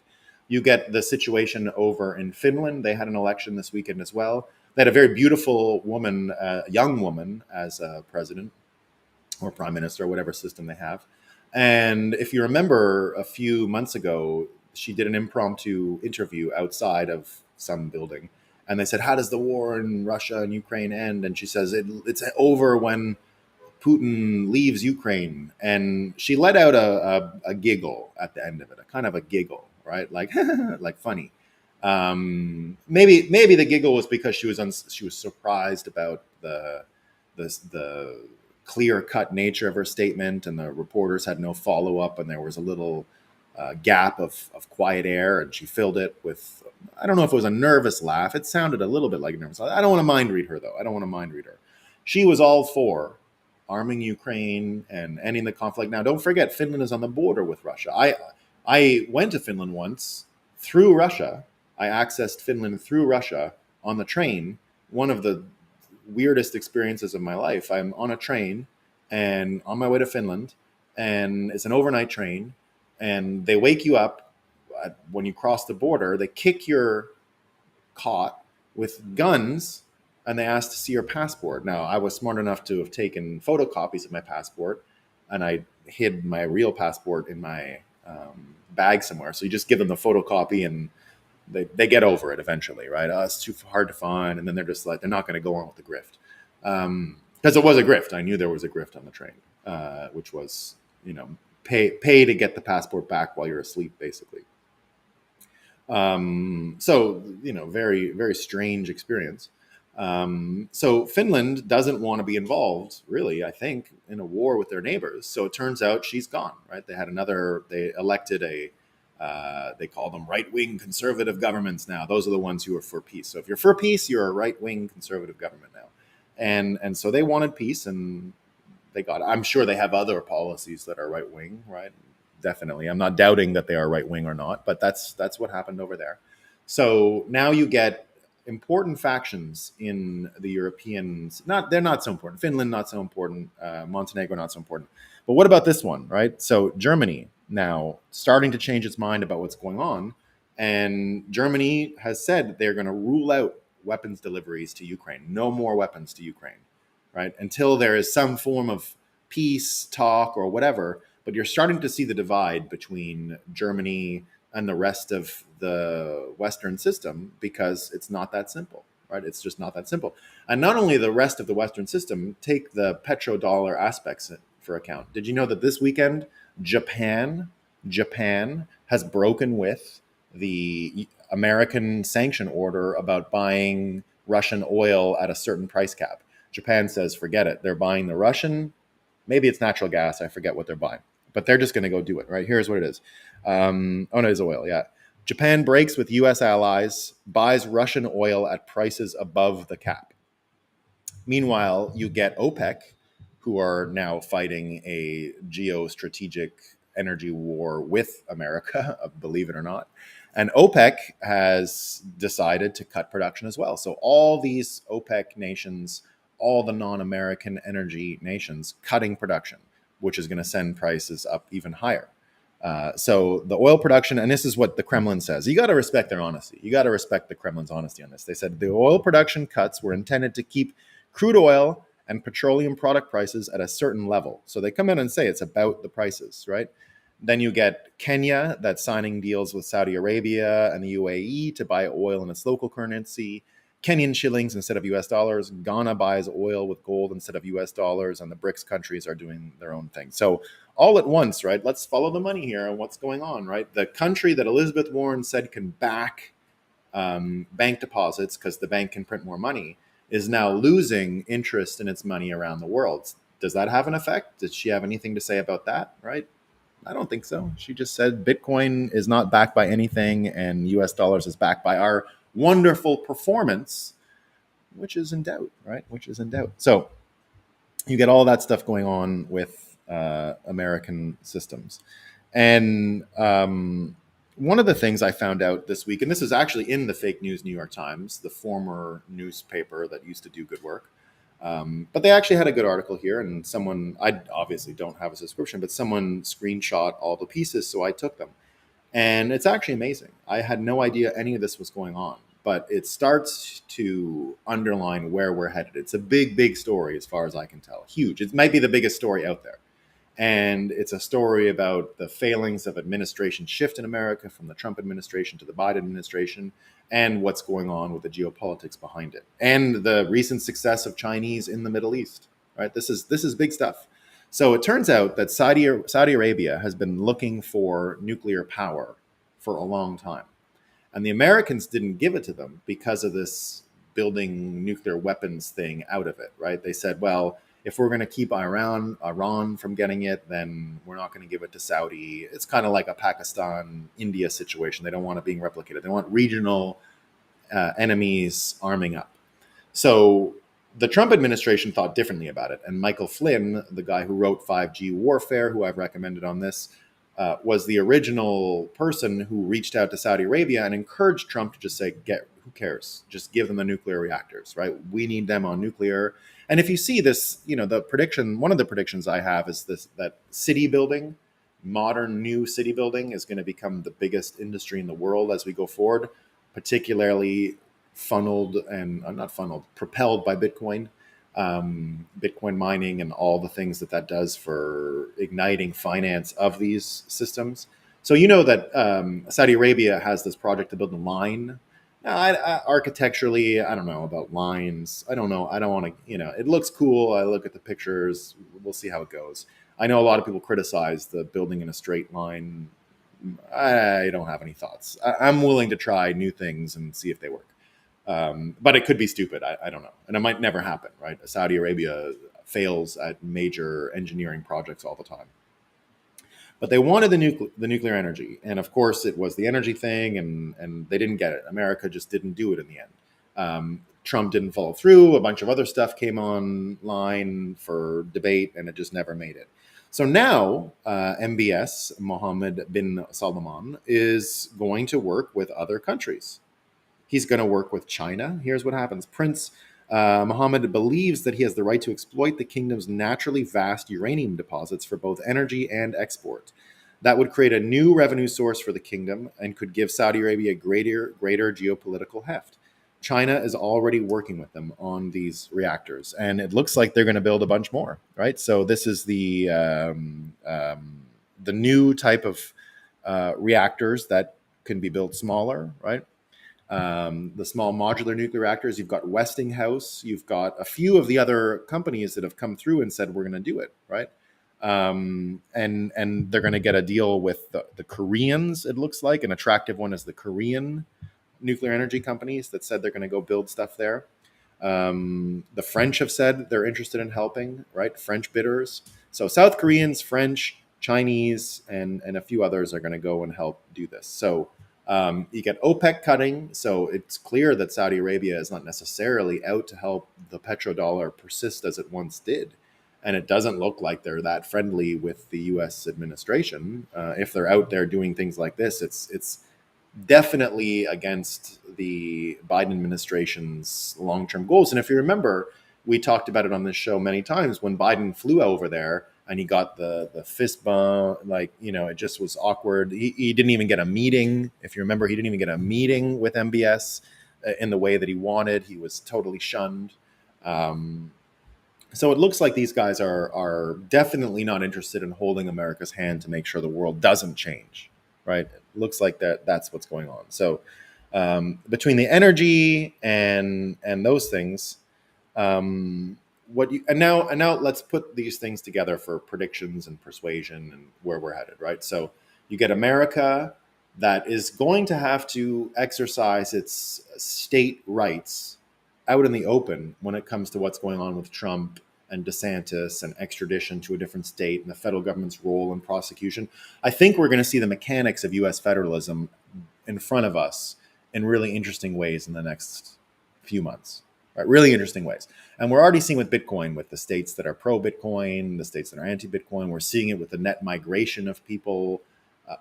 You get the situation over in Finland. They had an election this weekend as well. They had a very beautiful woman, young woman, as president or prime minister, whatever system they have. And if you remember a few months ago, she did an impromptu interview outside of some building. And they said, how does the war in Russia and Ukraine end? And she says, it's over when Putin leaves Ukraine. And she let out a giggle at the end of it, a kind of a giggle, right? Like, like funny. Maybe the giggle was because she was surprised about the clear cut nature of her statement, and the reporters had no follow up, and there was a little gap of quiet air, and she filled it with, I don't know if it was a nervous laugh. It sounded a little bit like a nervous laugh. I don't want to mind read her though. I don't want to mind read her. She was all for arming Ukraine and ending the conflict. Now, don't forget, Finland is on the border with Russia. I went to Finland once through Russia. I accessed Finland through Russia on the train. One of the weirdest experiences of my life. I'm on a train and on my way to Finland, and it's an overnight train, and they wake you up when you cross the border. They kick your cot with guns and they ask to see your passport. Now, I was smart enough to have taken photocopies of my passport, and I hid my real passport in my bag somewhere. So you just give them the photocopy and they get over it eventually, right? It's too hard to find. And then they're just like, they're not going to go on with the grift. Because it was a grift. I knew there was a grift on the train, which was, pay to get the passport back while you're asleep, basically. So, very, very strange experience. So Finland doesn't want to be involved, really, I think, in a war with their neighbors. So it turns out she's gone, right? They elected they call them right-wing conservative governments now. Those are the ones who are for peace. So if you're for peace, you're a right-wing conservative government now. And so they wanted peace and they got it. I'm sure they have other policies that are right-wing, right? Definitely. I'm not doubting that they are right-wing or not, but that's what happened over there. So now you get important factions in the Europeans. They're not so important. Finland, not so important. Montenegro, not so important. But what about this one, right? So Germany now starting to change its mind about what's going on. And Germany has said that they're going to rule out weapons deliveries to Ukraine. No more weapons to Ukraine, right? Until there is some form of peace talk or whatever. But you're starting to see the divide between Germany and the rest of the Western system, because it's not that simple, right? It's just not that simple. And not only the rest of the Western system, take the petrodollar aspects for account. Did you know that this weekend, Japan has broken with the American sanction order about buying Russian oil at a certain price cap? Japan says, forget it. They're buying the Russian, maybe it's natural gas. I forget what they're buying, but they're just going to go do it, right? Here's what it is. No, it's oil. Yeah. Japan breaks with U.S. allies, buys Russian oil at prices above the cap. Meanwhile, you get OPEC, who are now fighting a geostrategic energy war with America, believe it or not. And OPEC has decided to cut production as well. So all these OPEC nations, all the non-American energy nations cutting production, which is going to send prices up even higher. So the oil production, and this is what the Kremlin says. You got to respect their honesty. You got to respect the Kremlin's honesty on this. They said the oil production cuts were intended to keep crude oil and petroleum product prices at a certain level. So they come in and say it's about the prices, right? Then you get Kenya that's signing deals with Saudi Arabia and the UAE to buy oil in its local currency. Kenyan shillings instead of US dollars. Ghana buys oil with gold instead of US dollars, and the BRICS countries are doing their own thing. So all at once, right? Let's follow the money here and what's going on, right? The country that Elizabeth Warren said can back bank deposits because the bank can print more money is now losing interest in its money around the world. Does that have an effect? Did she have anything to say about that, right? I don't think so. She just said Bitcoin is not backed by anything and US dollars is backed by our wonderful performance, which is in doubt, right? Which is in doubt. So you get all that stuff going on with American systems. And one of the things I found out this week, and this is actually in the fake news New York Times, the former newspaper that used to do good work. But they actually had a good article here, and someone, I obviously don't have a subscription, but someone screenshot all the pieces, so I took them. And it's actually amazing. I had no idea any of this was going on, but it starts to underline where we're headed. It's a big, big story as far as I can tell. Huge. It might be the biggest story out there. And it's a story about the failings of administration shift in America from the Trump administration to the Biden administration and what's going on with the geopolitics behind it and the recent success of Chinese in the Middle East, right? This is big stuff. So it turns out that Saudi Arabia has been looking for nuclear power for a long time. And the Americans didn't give it to them because of this building nuclear weapons thing out of it, right? They said, well, if we're going to keep Iran from getting it, then we're not going to give it to Saudi. It's kind of like a Pakistan-India situation. They don't want it being replicated. They want regional enemies arming up. So the Trump administration thought differently about it. And Michael Flynn, the guy who wrote 5G Warfare, who I've recommended on this, was the original person who reached out to Saudi Arabia and encouraged Trump to just say, who cares? Just give them the nuclear reactors, right? We need them on nuclear. And if you see this, the prediction, one of the predictions I have is this, that city building, modern new city building is going to become the biggest industry in the world as we go forward, particularly propelled by Bitcoin. Bitcoin mining and all the things that does for igniting finance of these systems. So that Saudi Arabia has this project to build a line. Now, architecturally, I don't know about lines. I don't know. I don't want to, it looks cool. I look at the pictures. We'll see how it goes. I know a lot of people criticize the building in a straight line. I don't have any thoughts. I'm willing to try new things and see if they work. But it could be stupid. I don't know. And it might never happen, right? Saudi Arabia fails at major engineering projects all the time. But they wanted the nuclear energy. And of course, it was the energy thing, and they didn't get it. America just didn't do it in the end. Trump didn't follow through. A bunch of other stuff came online for debate, and it just never made it. So now MBS, Mohammed bin Salman, is going to work with other countries. He's going to work with China. Here's what happens. Prince Mohammed believes that he has the right to exploit the kingdom's naturally vast uranium deposits for both energy and export. That would create a new revenue source for the kingdom and could give Saudi Arabia greater geopolitical heft. China is already working with them on these reactors, and it looks like they're going to build a bunch more, right? So this is the new type of reactors that can be built smaller, right? The small modular nuclear reactors. You've got Westinghouse. You've got a few of the other companies that have come through and said, we're going to do it, right? And they're going to get a deal with the Koreans, it looks like. An attractive one is the Korean nuclear energy companies that said they're going to go build stuff there. The French have said they're interested in helping, right? French bidders. So South Koreans, French, Chinese, and a few others are going to go and help do this. So you get OPEC cutting, so it's clear that Saudi Arabia is not necessarily out to help the petrodollar persist as it once did. And it doesn't look like they're that friendly with the U.S. administration. If they're out there doing things like this, it's definitely against the Biden administration's long-term goals. And if you remember, we talked about it on this show many times when Biden flew over there and he got the fist bump. Like, it just was awkward. He didn't even get a meeting. If you remember, he didn't even get a meeting with MBS in the way that he wanted. He was totally shunned. Um, so it looks like these guys are definitely not interested in holding America's hand to make sure the world doesn't change, right? It looks like that's what's going on. So between the energy and those things, what you and now let's put these things together for predictions and persuasion and where we're headed, right? So you get America that is going to have to exercise its state rights out in the open when it comes to what's going on with Trump and DeSantis and extradition to a different state and the federal government's role in prosecution. I think we're going to see the mechanics of US federalism in front of us in really interesting ways in the next few months, right? Really interesting ways. And we're already seeing with Bitcoin, with the states that are pro Bitcoin, the states that are anti Bitcoin. We're seeing it with the net migration of people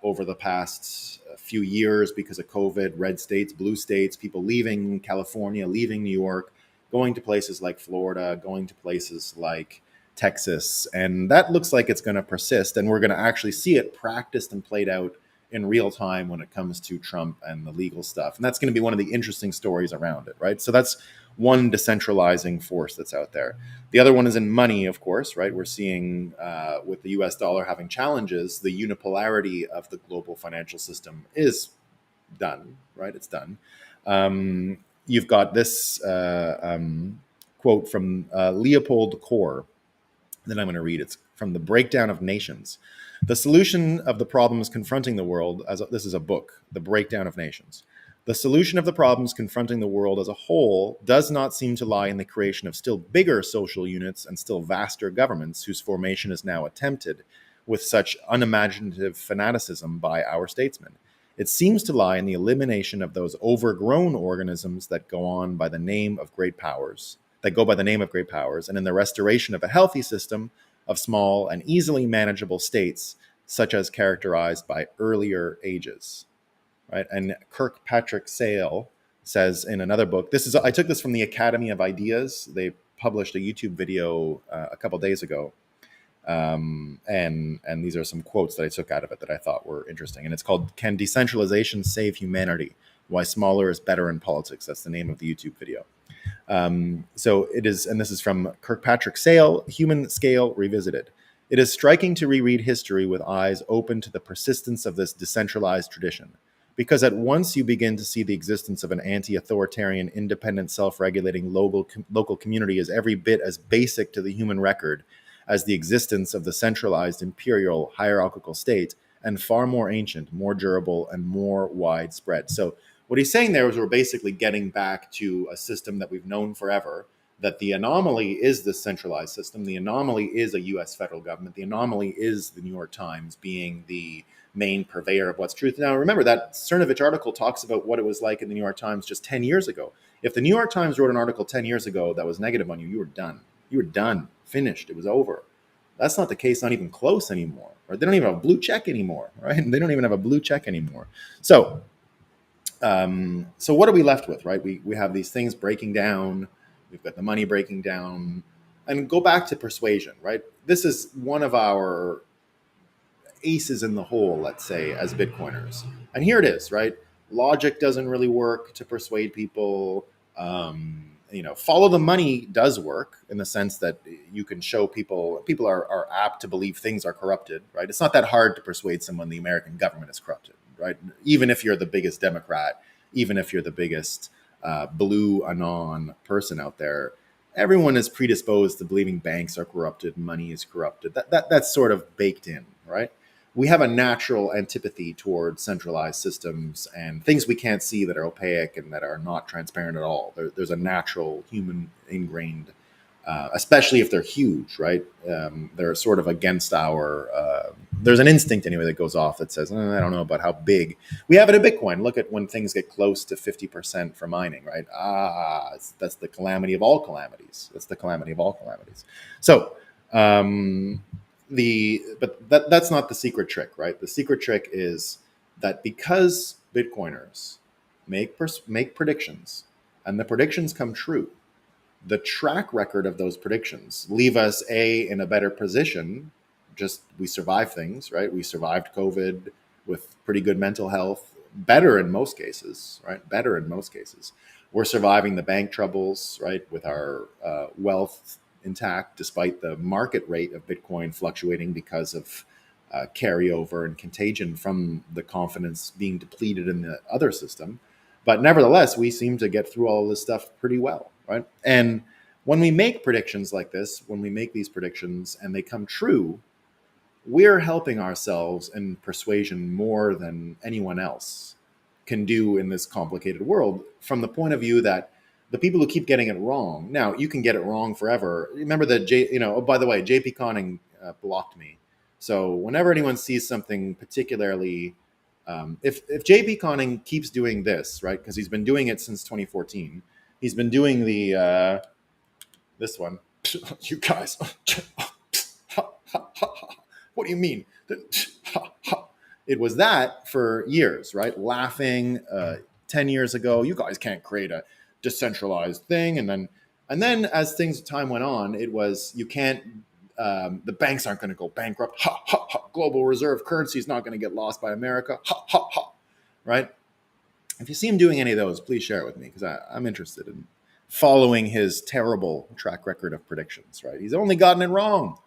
over the past few years because of COVID, red states, blue states, people leaving California, leaving New York, going to places like Florida, going to places like Texas. And that looks like it's going to persist. And we're going to actually see it practiced and played out in real time when it comes to Trump and the legal stuff. And that's going to be one of the interesting stories around it, right? So that's one decentralizing force that's out there. The other one is in money, of course, right? We're seeing with the US dollar having challenges, the unipolarity of the global financial system is done, right? It's done. You've got this quote from Leopold Kohr that I'm going to read. It's from The Breakdown of Nations. The solution of the problems confronting the world, this is a book, The Breakdown of Nations. The solution of the problems confronting the world as a whole does not seem to lie in the creation of still bigger social units and still vaster governments whose formation is now attempted with such unimaginative fanaticism by our statesmen. It seems to lie in the elimination of those overgrown organisms that go by the name of great powers, and in the restoration of a healthy system of small and easily manageable states, such as characterized by earlier ages. Right? And Kirkpatrick Sale says in another book, I took this from the Academy of Ideas. They published a YouTube video a couple days ago. And these are some quotes that I took out of it that I thought were interesting. And it's called Can Decentralization Save Humanity? Why Smaller is Better in Politics. That's the name of the YouTube video. So it is, and this is from Kirkpatrick Sale, Human Scale Revisited. It is striking to reread history with eyes open to the persistence of this decentralized tradition, because at once you begin to see the existence of an anti-authoritarian, independent, self-regulating local community as every bit as basic to the human record as the existence of the centralized imperial hierarchical state, and far more ancient, more durable, and more widespread. So what he's saying there is we're basically getting back to a system that we've known forever, that the anomaly is this centralized system. The anomaly is a US federal government. The anomaly is the New York Times being the main purveyor of what's truth. Now, remember that Cernovich article talks about what it was like in the New York Times just 10 years ago. If the New York Times wrote an article 10 years ago that was negative on you, you were done. You were done, finished, it was over. That's not the case, not even close anymore. Right? They don't even have a blue check anymore, right? They don't even have a blue check anymore. So what are we left with, right? We have these things breaking down. We've got the money breaking down. And go back to persuasion, right? This is one of our aces in the hole, let's say, as Bitcoiners. And here it is, right? Logic doesn't really work to persuade people. Follow the money does work in the sense that you can show people are apt to believe things are corrupted, right? It's not that hard to persuade someone the American government is corrupted, right? Even if you're the biggest Democrat, even if you're the biggest blue anon person out there, everyone is predisposed to believing banks are corrupted, money is corrupted. That's sort of baked in, right? We have a natural antipathy towards centralized systems and things we can't see that are opaque and that are not transparent at all. There's a natural human ingrained, especially if they're huge, right? They're sort of against our, there's an instinct anyway that goes off that says, I don't know about how big. We have it in Bitcoin. Look at when things get close to 50% for mining, right? That's the calamity of all calamities. That's the calamity of all calamities. So, that's not the secret trick, right? The secret trick is that because Bitcoiners make predictions and the predictions come true, the track record of those predictions leave us in a better position just we survived things, right? We survived COVID with pretty good mental health, better in most cases, right? Better in most cases. We're surviving the bank troubles, right, with our wealth intact, despite the market rate of Bitcoin fluctuating because of carryover and contagion from the confidence being depleted in the other system. But nevertheless, we seem to get through all this stuff pretty well, right? And when we make predictions like this, when we make these predictions and they come true, we're helping ourselves in persuasion more than anyone else can do in this complicated world, from the point of view that the people who keep getting it wrong, now you can get it wrong forever. Remember that oh, by the way, JP Conning blocked me. So whenever anyone sees something particularly, if JP Conning keeps doing this, right, because he's been doing it since 2014, he's been doing the this one. You guys, what do you mean? It was that for years, right? Laughing 10 years ago, you guys can't create a decentralized thing. And then as time went on, it was, you can't, the banks aren't going to go bankrupt. Ha, ha, ha. Global reserve currency is not going to get lost by America. Ha, ha, ha. Right? If you see him doing any of those, please share it with me, because I'm interested in following his terrible track record of predictions, right? He's only gotten it wrong.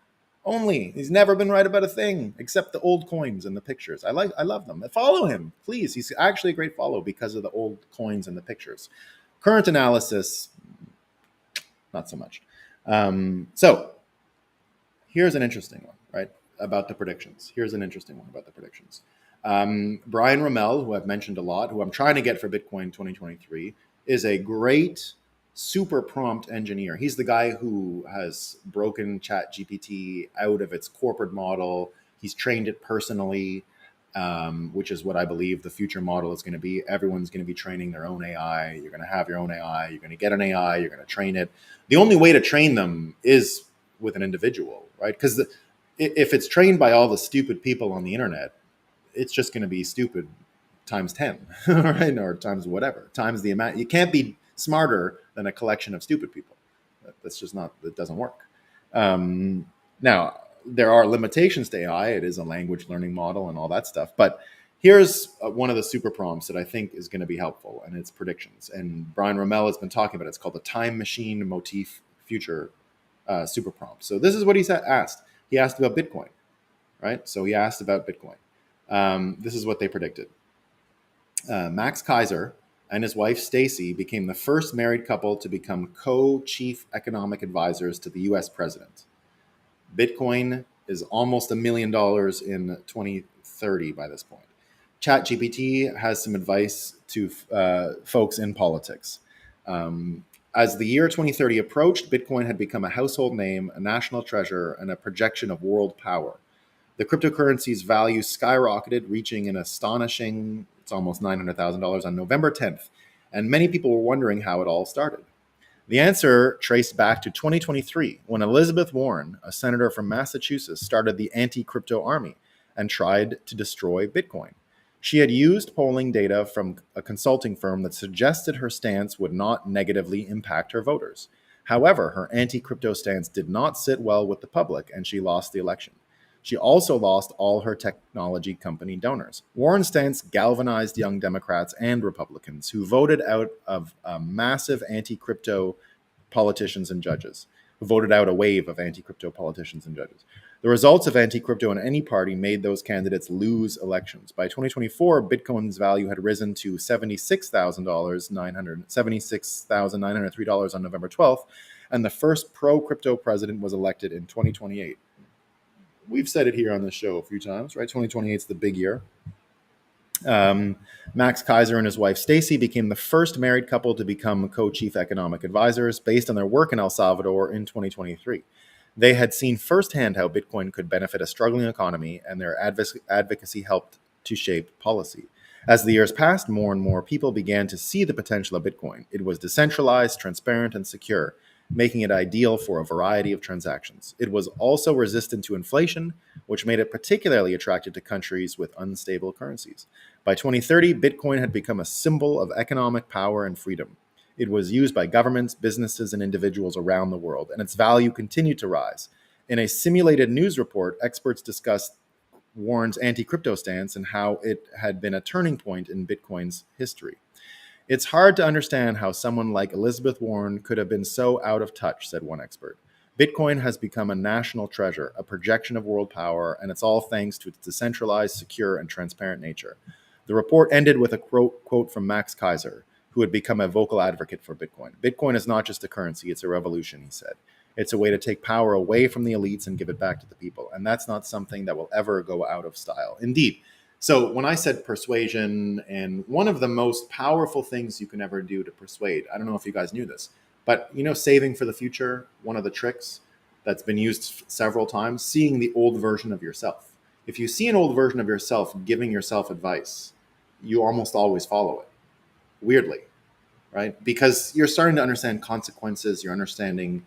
Only. He's never been right about a thing except the old coins and the pictures. I love them. Follow him, please. He's actually a great follow because of the old coins and the pictures. Current analysis, not so much. So here's an interesting one, right? About the predictions. Here's an interesting one about the predictions. Brian Rommel, who I've mentioned a lot, who I'm trying to get for Bitcoin 2023, is a great super prompt engineer. He's the guy who has broken ChatGPT out of its corporate model. He's trained it personally, which is what I believe the future model is going to be. Everyone's going to be training their own AI. You're going to have your own AI. You're going to get an AI. You're going to train it. The only way to train them is with an individual, right? Because if it's trained by all the stupid people on the internet, it's just going to be stupid times 10, right? Or times whatever, times the amount. You can't be smarter than a collection of stupid people. That's just not, it doesn't work. Now, there are limitations to AI. It is a language learning model and all that stuff. But here's one of the super prompts that I think is going to be helpful, and it's predictions. And Brian Rommel has been talking about it. It's called the time machine motif future super prompt. So this is what he asked. He asked about Bitcoin, right? So he asked about Bitcoin. This is what they predicted. Max Kaiser and his wife Stacy became the first married couple to become co-chief economic advisors to the US president. Bitcoin is almost $1 million in 2030 by this point. ChatGPT has some advice to folks in politics. As the year 2030 approached, Bitcoin had become a household name, a national treasure, and a projection of world power. The cryptocurrency's value skyrocketed, reaching an astonishing, it's almost $900,000 on November 10th, and many people were wondering how it all started. The answer traced back to 2023, when Elizabeth Warren, a senator from Massachusetts, started the anti-crypto army and tried to destroy Bitcoin. She had used polling data from a consulting firm that suggested her stance would not negatively impact her voters. However, her anti-crypto stance did not sit well with the public, and she lost the election. She also lost all her technology company donors. Warren's stance galvanized young Democrats and Republicans, who voted out of massive anti-crypto politicians and judges, who voted out a wave of anti-crypto politicians and judges. The results of anti-crypto in any party made those candidates lose elections. By 2024, Bitcoin's value had risen to $76,903 on November 12th, and the first pro-crypto president was elected in 2028. We've said it here on the show a few times, right? 2028 is the big year. Max Kaiser and his wife Stacy became the first married couple to become co-chief economic advisors based on their work in El Salvador in 2023. They had seen firsthand how Bitcoin could benefit a struggling economy, and their advocacy helped to shape policy. As the years passed, more and more people began to see the potential of Bitcoin. It was decentralized, transparent, and secure, making it ideal for a variety of transactions. It was also resistant to inflation, which made it particularly attractive to countries with unstable currencies. By 2030, Bitcoin had become a symbol of economic power and freedom. It was used by governments, businesses, and individuals around the world, and its value continued to rise. In a simulated news report, experts discussed Warren's anti-crypto stance and how it had been a turning point in Bitcoin's history. It's hard to understand how someone like Elizabeth Warren could have been so out of touch, said one expert. Bitcoin has become a national treasure, a projection of world power, and it's all thanks to its decentralized, secure, and transparent nature. The report ended with a quote from Max Kaiser, who had become a vocal advocate for Bitcoin. Bitcoin is not just a currency, it's a revolution, he said. It's a way to take power away from the elites and give it back to the people. And that's not something that will ever go out of style. Indeed. So when I said persuasion, and one of the most powerful things you can ever do to persuade, I don't know if you guys knew this, but saving for the future, one of the tricks that's been used several times, seeing the old version of yourself. If you see an old version of yourself giving yourself advice, you almost always follow it, weirdly, right? Because you're starting to understand consequences, you're understanding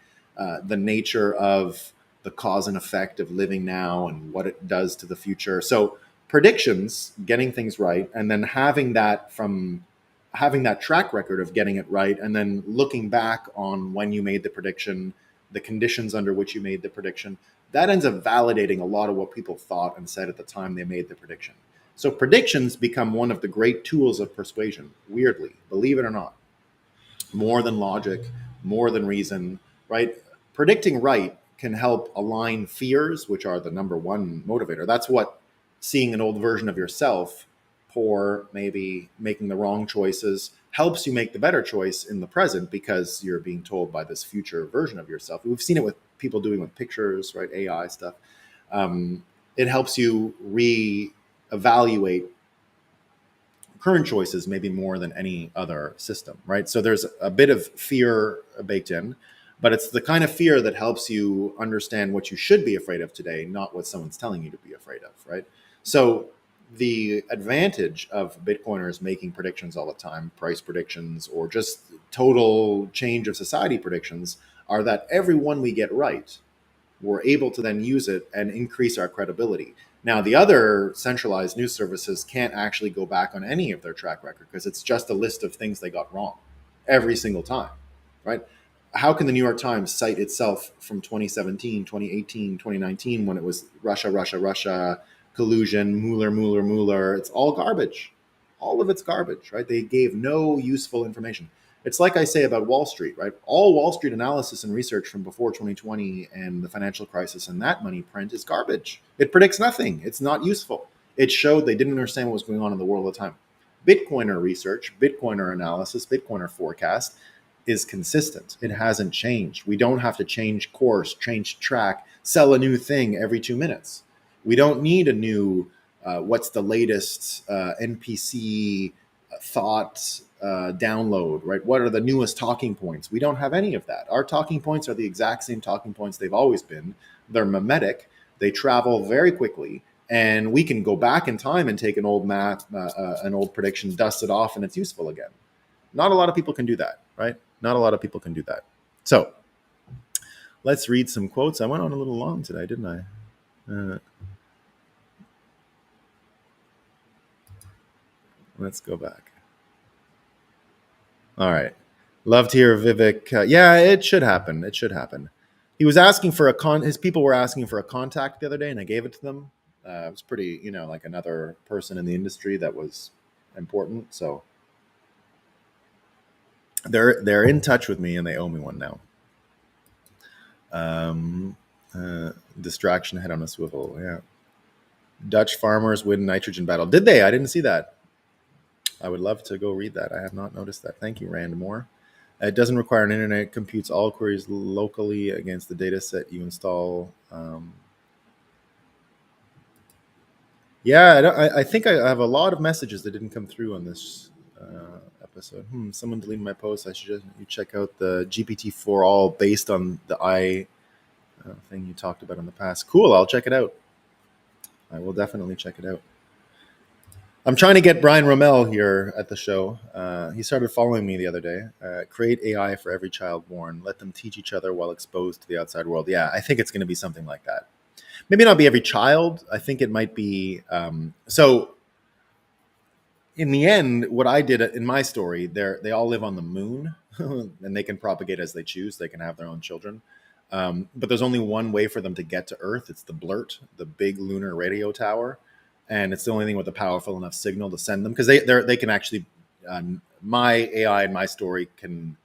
the nature of the cause and effect of living now and what it does to the future. So predictions, getting things right, and then having that track record of getting it right, and then looking back on when you made the prediction, the conditions under which you made the prediction, that ends up validating a lot of what people thought and said at the time they made the prediction. So predictions become one of the great tools of persuasion, weirdly, believe it or not. More than logic, more than reason, right? Predicting right can help align fears, which are the number one motivator. That's what seeing an old version of yourself, poor, maybe making the wrong choices, helps you make the better choice in the present because you're being told by this future version of yourself. We've seen it with people doing with pictures, right? AI stuff. It helps you re-evaluate current choices maybe more than any other system, right? So there's a bit of fear baked in, but it's the kind of fear that helps you understand what you should be afraid of today, not what someone's telling you to be afraid of, right? So the advantage of Bitcoiners making predictions all the time, price predictions, or just total change of society predictions, are that every one we get right, we're able to then use it and increase our credibility. Now, the other centralized news services can't actually go back on any of their track record because it's just a list of things they got wrong every single time, right? How can the New York Times cite itself from 2017, 2018, 2019 when it was Russia, collusion, Mueller? It's all garbage. All of it's garbage, right? They gave no useful information. It's like I say about Wall Street, right? All Wall Street analysis and research from before 2020 and the financial crisis and that money print is garbage. It predicts nothing. It's not useful. It showed they didn't understand what was going on in the world at the time. Bitcoiner research, Bitcoiner analysis, Bitcoiner forecast is consistent. It hasn't changed. We don't have to change course, change track, sell a new thing every 2 minutes. We don't need a new, what's the latest NPC thought download, right? What are the newest talking points? We don't have any of that. Our talking points are the exact same talking points they've always been. They're mimetic. They travel very quickly, and we can go back in time and take an old an old prediction, dust it off, and it's useful again. Not a lot of people can do that, right? Not a lot of people can do that. So let's read some quotes. I went on a little long today, didn't I? Let's go back. All right. Love to hear Vivek. Yeah, it should happen. It should happen. He was asking for his people were asking for a contact the other day, and I gave it to them. It was pretty, like another person in the industry that was important. So they're in touch with me, and they owe me one now. Distraction head on a swivel. Yeah. Dutch farmers win nitrogen battle. Did they? I didn't see that. I would love to go read that. I have not noticed that. Thank you, Rand Moore. It doesn't require an internet. It computes all queries locally against the data set you install. I think I have a lot of messages that didn't come through on this episode. Someone deleted my post. I should you check out the GPT-4 all based on the I thing you talked about in the past. Cool. I'll check it out. I will definitely check it out. I'm trying to get Brian Rommel here at the show. He started following me the other day. Create AI for every child born. Let them teach each other while exposed to the outside world. Yeah, I think it's going to be something like that. Maybe not be every child. I think it might be. So in the end, what I did in my story, they all live on the moon and they can propagate as they choose. They can have their own children. But there's only one way for them to get to Earth. It's the BLRT, the big lunar radio tower, and it's the only thing with a powerful enough signal to send them, because they can actually my AI and my story can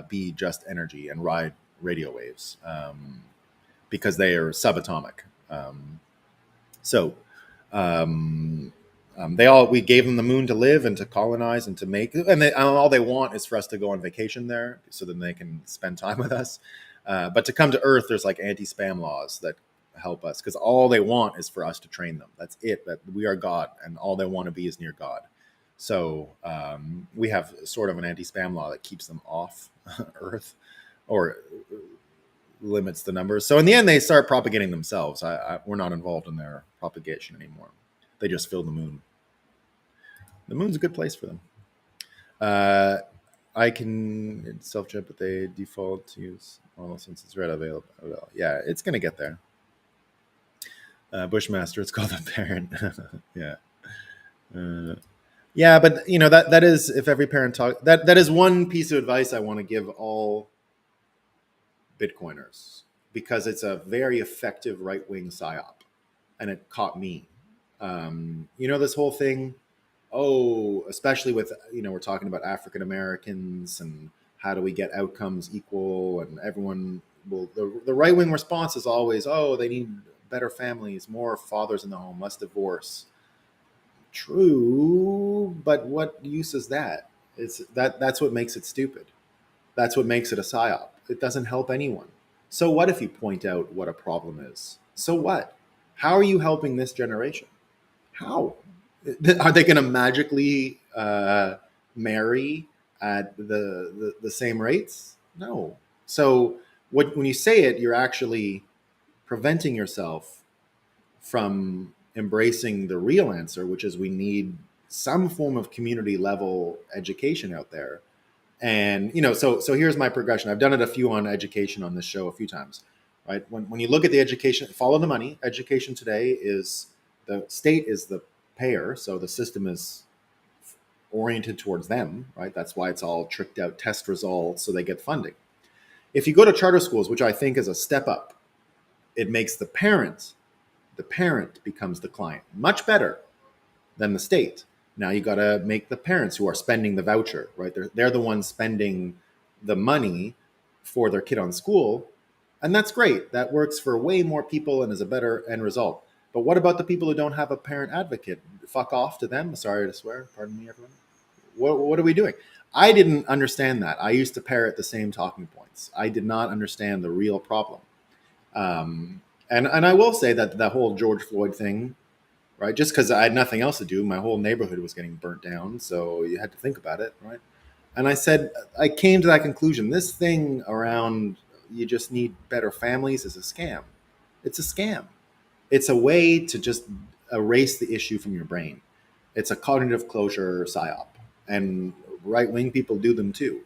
be just energy and ride radio waves, because they are subatomic. So um, we gave them the moon to live and to colonize and to make, and all they want is for us to go on vacation there, so then they can spend time with us. But to come to Earth, there's like anti-spam laws that help us, because all they want is for us to train them. That's it. That we are God, and all they want to be is near God. So we have sort of an anti-spam law that keeps them off Earth, or limits the numbers. So in the end, they start propagating themselves. We're not involved in their propagation anymore. They just fill the moon. The moon's a good place for them. I can self-jump, but they default to use almost since it's red available. Yeah, it's gonna get there. Bushmaster, it's called a parent. Yeah. Yeah, but that is, if every parent talk, that is one piece of advice I want to give all Bitcoiners, because it's a very effective right-wing psyop, and it caught me. This whole thing. Oh, especially with we're talking about African Americans and how do we get outcomes equal, and everyone will, the right-wing response is always, oh, they need better families, more fathers in the home, less divorce. True, but what use is that? That's what makes it stupid. That's what makes it a psyop. It doesn't help anyone. So what if you point out what a problem is? So what? How are you helping this generation? How? Are they going to magically marry at the same rates? No. So when you say it, you're actually preventing yourself from embracing the real answer, which is we need some form of community level education out there. And so here's my progression. I've done it a few on education on this show a few times, right? When you look at the education, follow the money. Education today is, the state is the payer, so the system is oriented towards them, right? That's why it's all tricked out test results so they get funding. If you go to charter schools, which I think is a step up, it makes the parent becomes the client. Much better than the state. Now you got to make the parents who are spending the voucher, right? They're the ones spending the money for their kid on school. And that's great. That works for way more people and is a better end result. But what about the people who don't have a parent advocate? Fuck off to them. Sorry to swear. Pardon me, everyone. What are we doing? I didn't understand that. I used to parrot the same talking points. I did not understand the real problem. And I will say that the whole George Floyd thing, right? Just because I had nothing else to do, my whole neighborhood was getting burnt down, so you had to think about it, right? And I came to that conclusion. This thing around you just need better families is a scam. It's a scam. It's a way to just erase the issue from your brain. It's a cognitive closure psyop, and right-wing people do them too.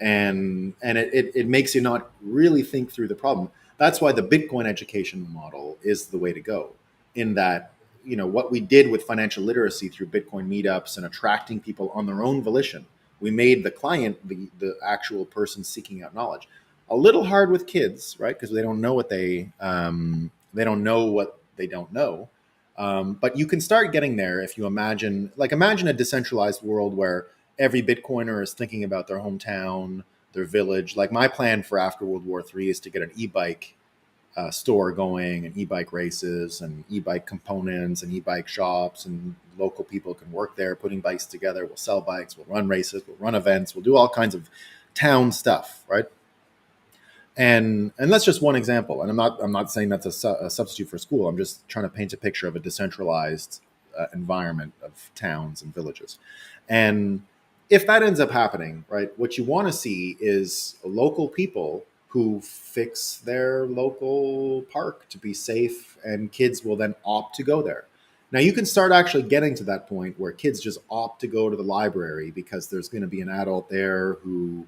And it makes you not really think through the problem. That's why the Bitcoin education model is the way to go, in that what we did with financial literacy through Bitcoin meetups and attracting people on their own volition. We made the client the actual person seeking out knowledge. A little hard with kids, right? Because they don't know what they don't know what they don't know. But you can start getting there if you imagine a decentralized world where every Bitcoiner is thinking about their hometown, their village. Like my plan for after World War III is to get an e-bike store going, and e-bike races and e-bike components and e-bike shops, and local people can work there putting bikes together. We'll sell bikes, we'll run races, we'll run events, we'll do all kinds of town stuff, right? And that's just one example. And I'm not saying that's a substitute for school. I'm just trying to paint a picture of a decentralized environment of towns and villages. And if that ends up happening, right, what you want to see is local people who fix their local park to be safe, and kids will then opt to go there. Now you can start actually getting to that point where kids just opt to go to the library because there's going to be an adult there who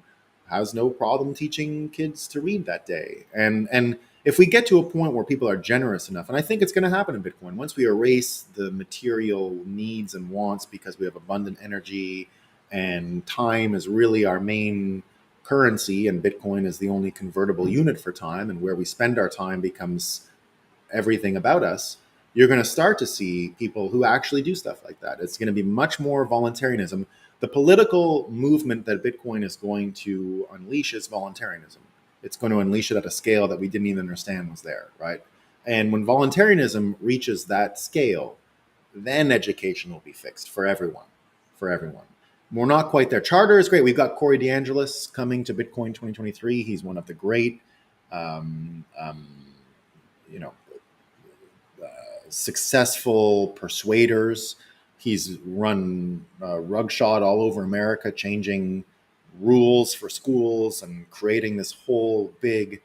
has no problem teaching kids to read that day. And if we get to a point where people are generous enough, and I think it's going to happen in Bitcoin, once we erase the material needs and wants because we have abundant energy and time is really our main currency and Bitcoin is the only convertible unit for time, and where we spend our time becomes everything about us, you're going to start to see people who actually do stuff like that. It's going to be much more voluntarism. The political movement that Bitcoin is going to unleash is voluntarism. It's going to unleash it at a scale that we didn't even understand was there, right? And when voluntarism reaches that scale, then education will be fixed for everyone, for everyone. We're not quite there. Charter is great. We've got Corey DeAngelis coming to Bitcoin 2023. He's one of the great, um, um, you know, successful persuaders. He's run rugshot all over America, changing rules for schools and creating this whole big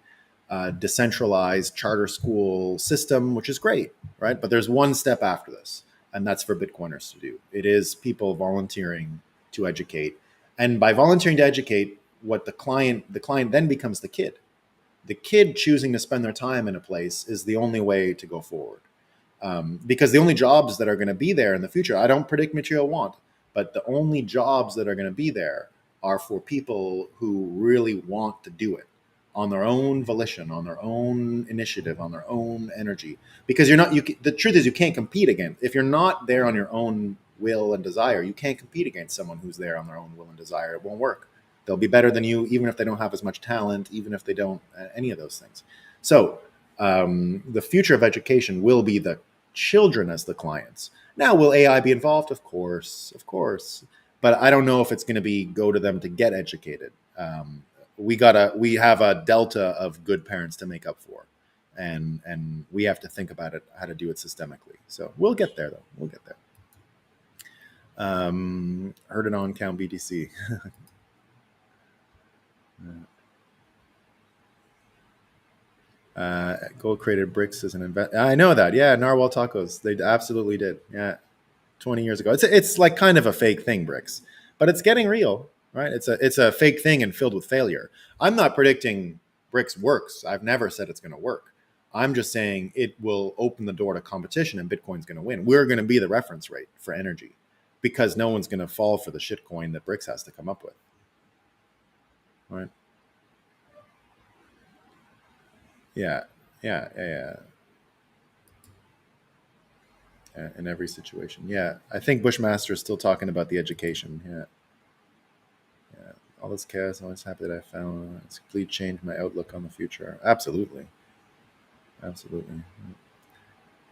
decentralized charter school system, which is great, right? But there's one step after this, and that's for Bitcoiners to do. It is people volunteering to educate, and by volunteering to educate, what the client then becomes the kid. The kid choosing to spend their time in a place is the only way to go forward. Because the only jobs that are going to be there in the future, I don't predict material want, but the only jobs that are going to be there are for people who really want to do it on their own volition, on their own initiative, on their own energy. Because you're not, the truth is you can't compete against, if you're not there on your own will and desire, you can't compete against someone who's there on their own will and desire. It won't work. They'll be better than you, even if they don't have as much talent, even if they don't, any of those things. So the future of education will be the children as the clients. Now, will AI be involved? Of course, of course. But I don't know if it's going to be go to them to get educated. We have a delta of good parents to make up for, and we have to think about it, how to do it systemically. So we'll get there, though. We'll get there. Heard it on Count BTC. Gold created bricks as an invent. I know that. Yeah, Narwhal Tacos. They absolutely did. Yeah, 20 years ago. It's like kind of a fake thing, bricks, but it's getting real, right? It's a fake thing and filled with failure. I'm not predicting bricks works. I've never said it's going to work. I'm just saying it will open the door to competition and Bitcoin's going to win. We're going to be the reference rate for energy because no one's going to fall for the shitcoin that bricks has to come up with, right? Yeah, yeah, yeah, yeah. In every situation. Yeah, I think Bushmaster is still talking about the education. Yeah, yeah. All this chaos, I'm always happy that I found it's completely changed my outlook on the future. Absolutely, absolutely.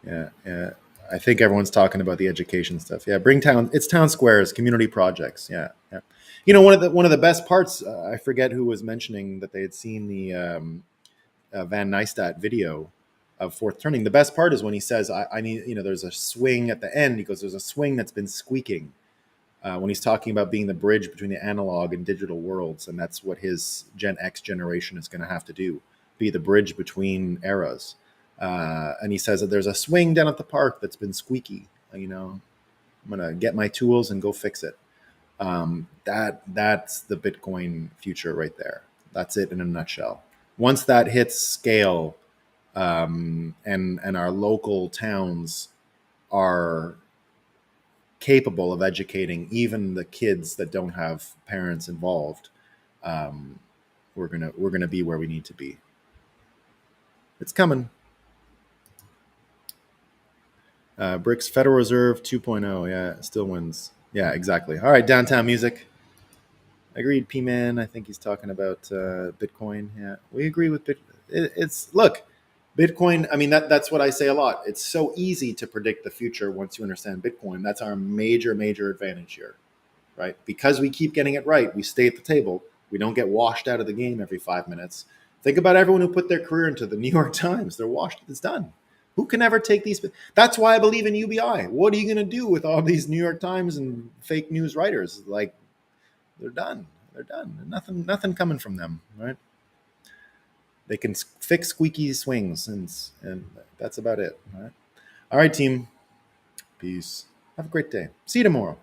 Yeah, yeah. I think everyone's talking about the education stuff. Yeah, bring town. It's town squares, community projects. Yeah, yeah. You know, one of the best parts. I forget who was mentioning that they had seen the Van Neistat video of Fourth Turning. The best part is when he says, I need, there's a swing at the end. He goes, there's a swing that's been squeaking when he's talking about being the bridge between the analog and digital worlds. And that's what his Gen X generation is going to have to do, be the bridge between eras. And he says that there's a swing down at the park that's been squeaky. I'm going to get my tools and go fix it. That's the Bitcoin future right there. That's it in a nutshell. Once that hits scale, and our local towns are capable of educating even the kids that don't have parents involved, we're gonna be where we need to be. It's coming. Bricks Federal Reserve 2.0. Yeah, still wins. Yeah, exactly. All right, downtown music. Agreed, P-Man. I think he's talking about Bitcoin. Yeah, we agree with it's look, Bitcoin. I mean, that's what I say a lot. It's so easy to predict the future once you understand Bitcoin. That's our major advantage here, right? Because we keep getting it right. We stay at the table. We don't get washed out of the game every 5 minutes. Think about everyone who put their career into the New York Times. They're washed. It's done. Who can ever take these? That's why I believe in UBI. What are you going to do with all these New York Times and fake news writers? Like, they're done. They're done. Nothing coming from them, right? They can fix squeaky swings, and that's about it. All right, team. Peace. Have a great day. See you tomorrow.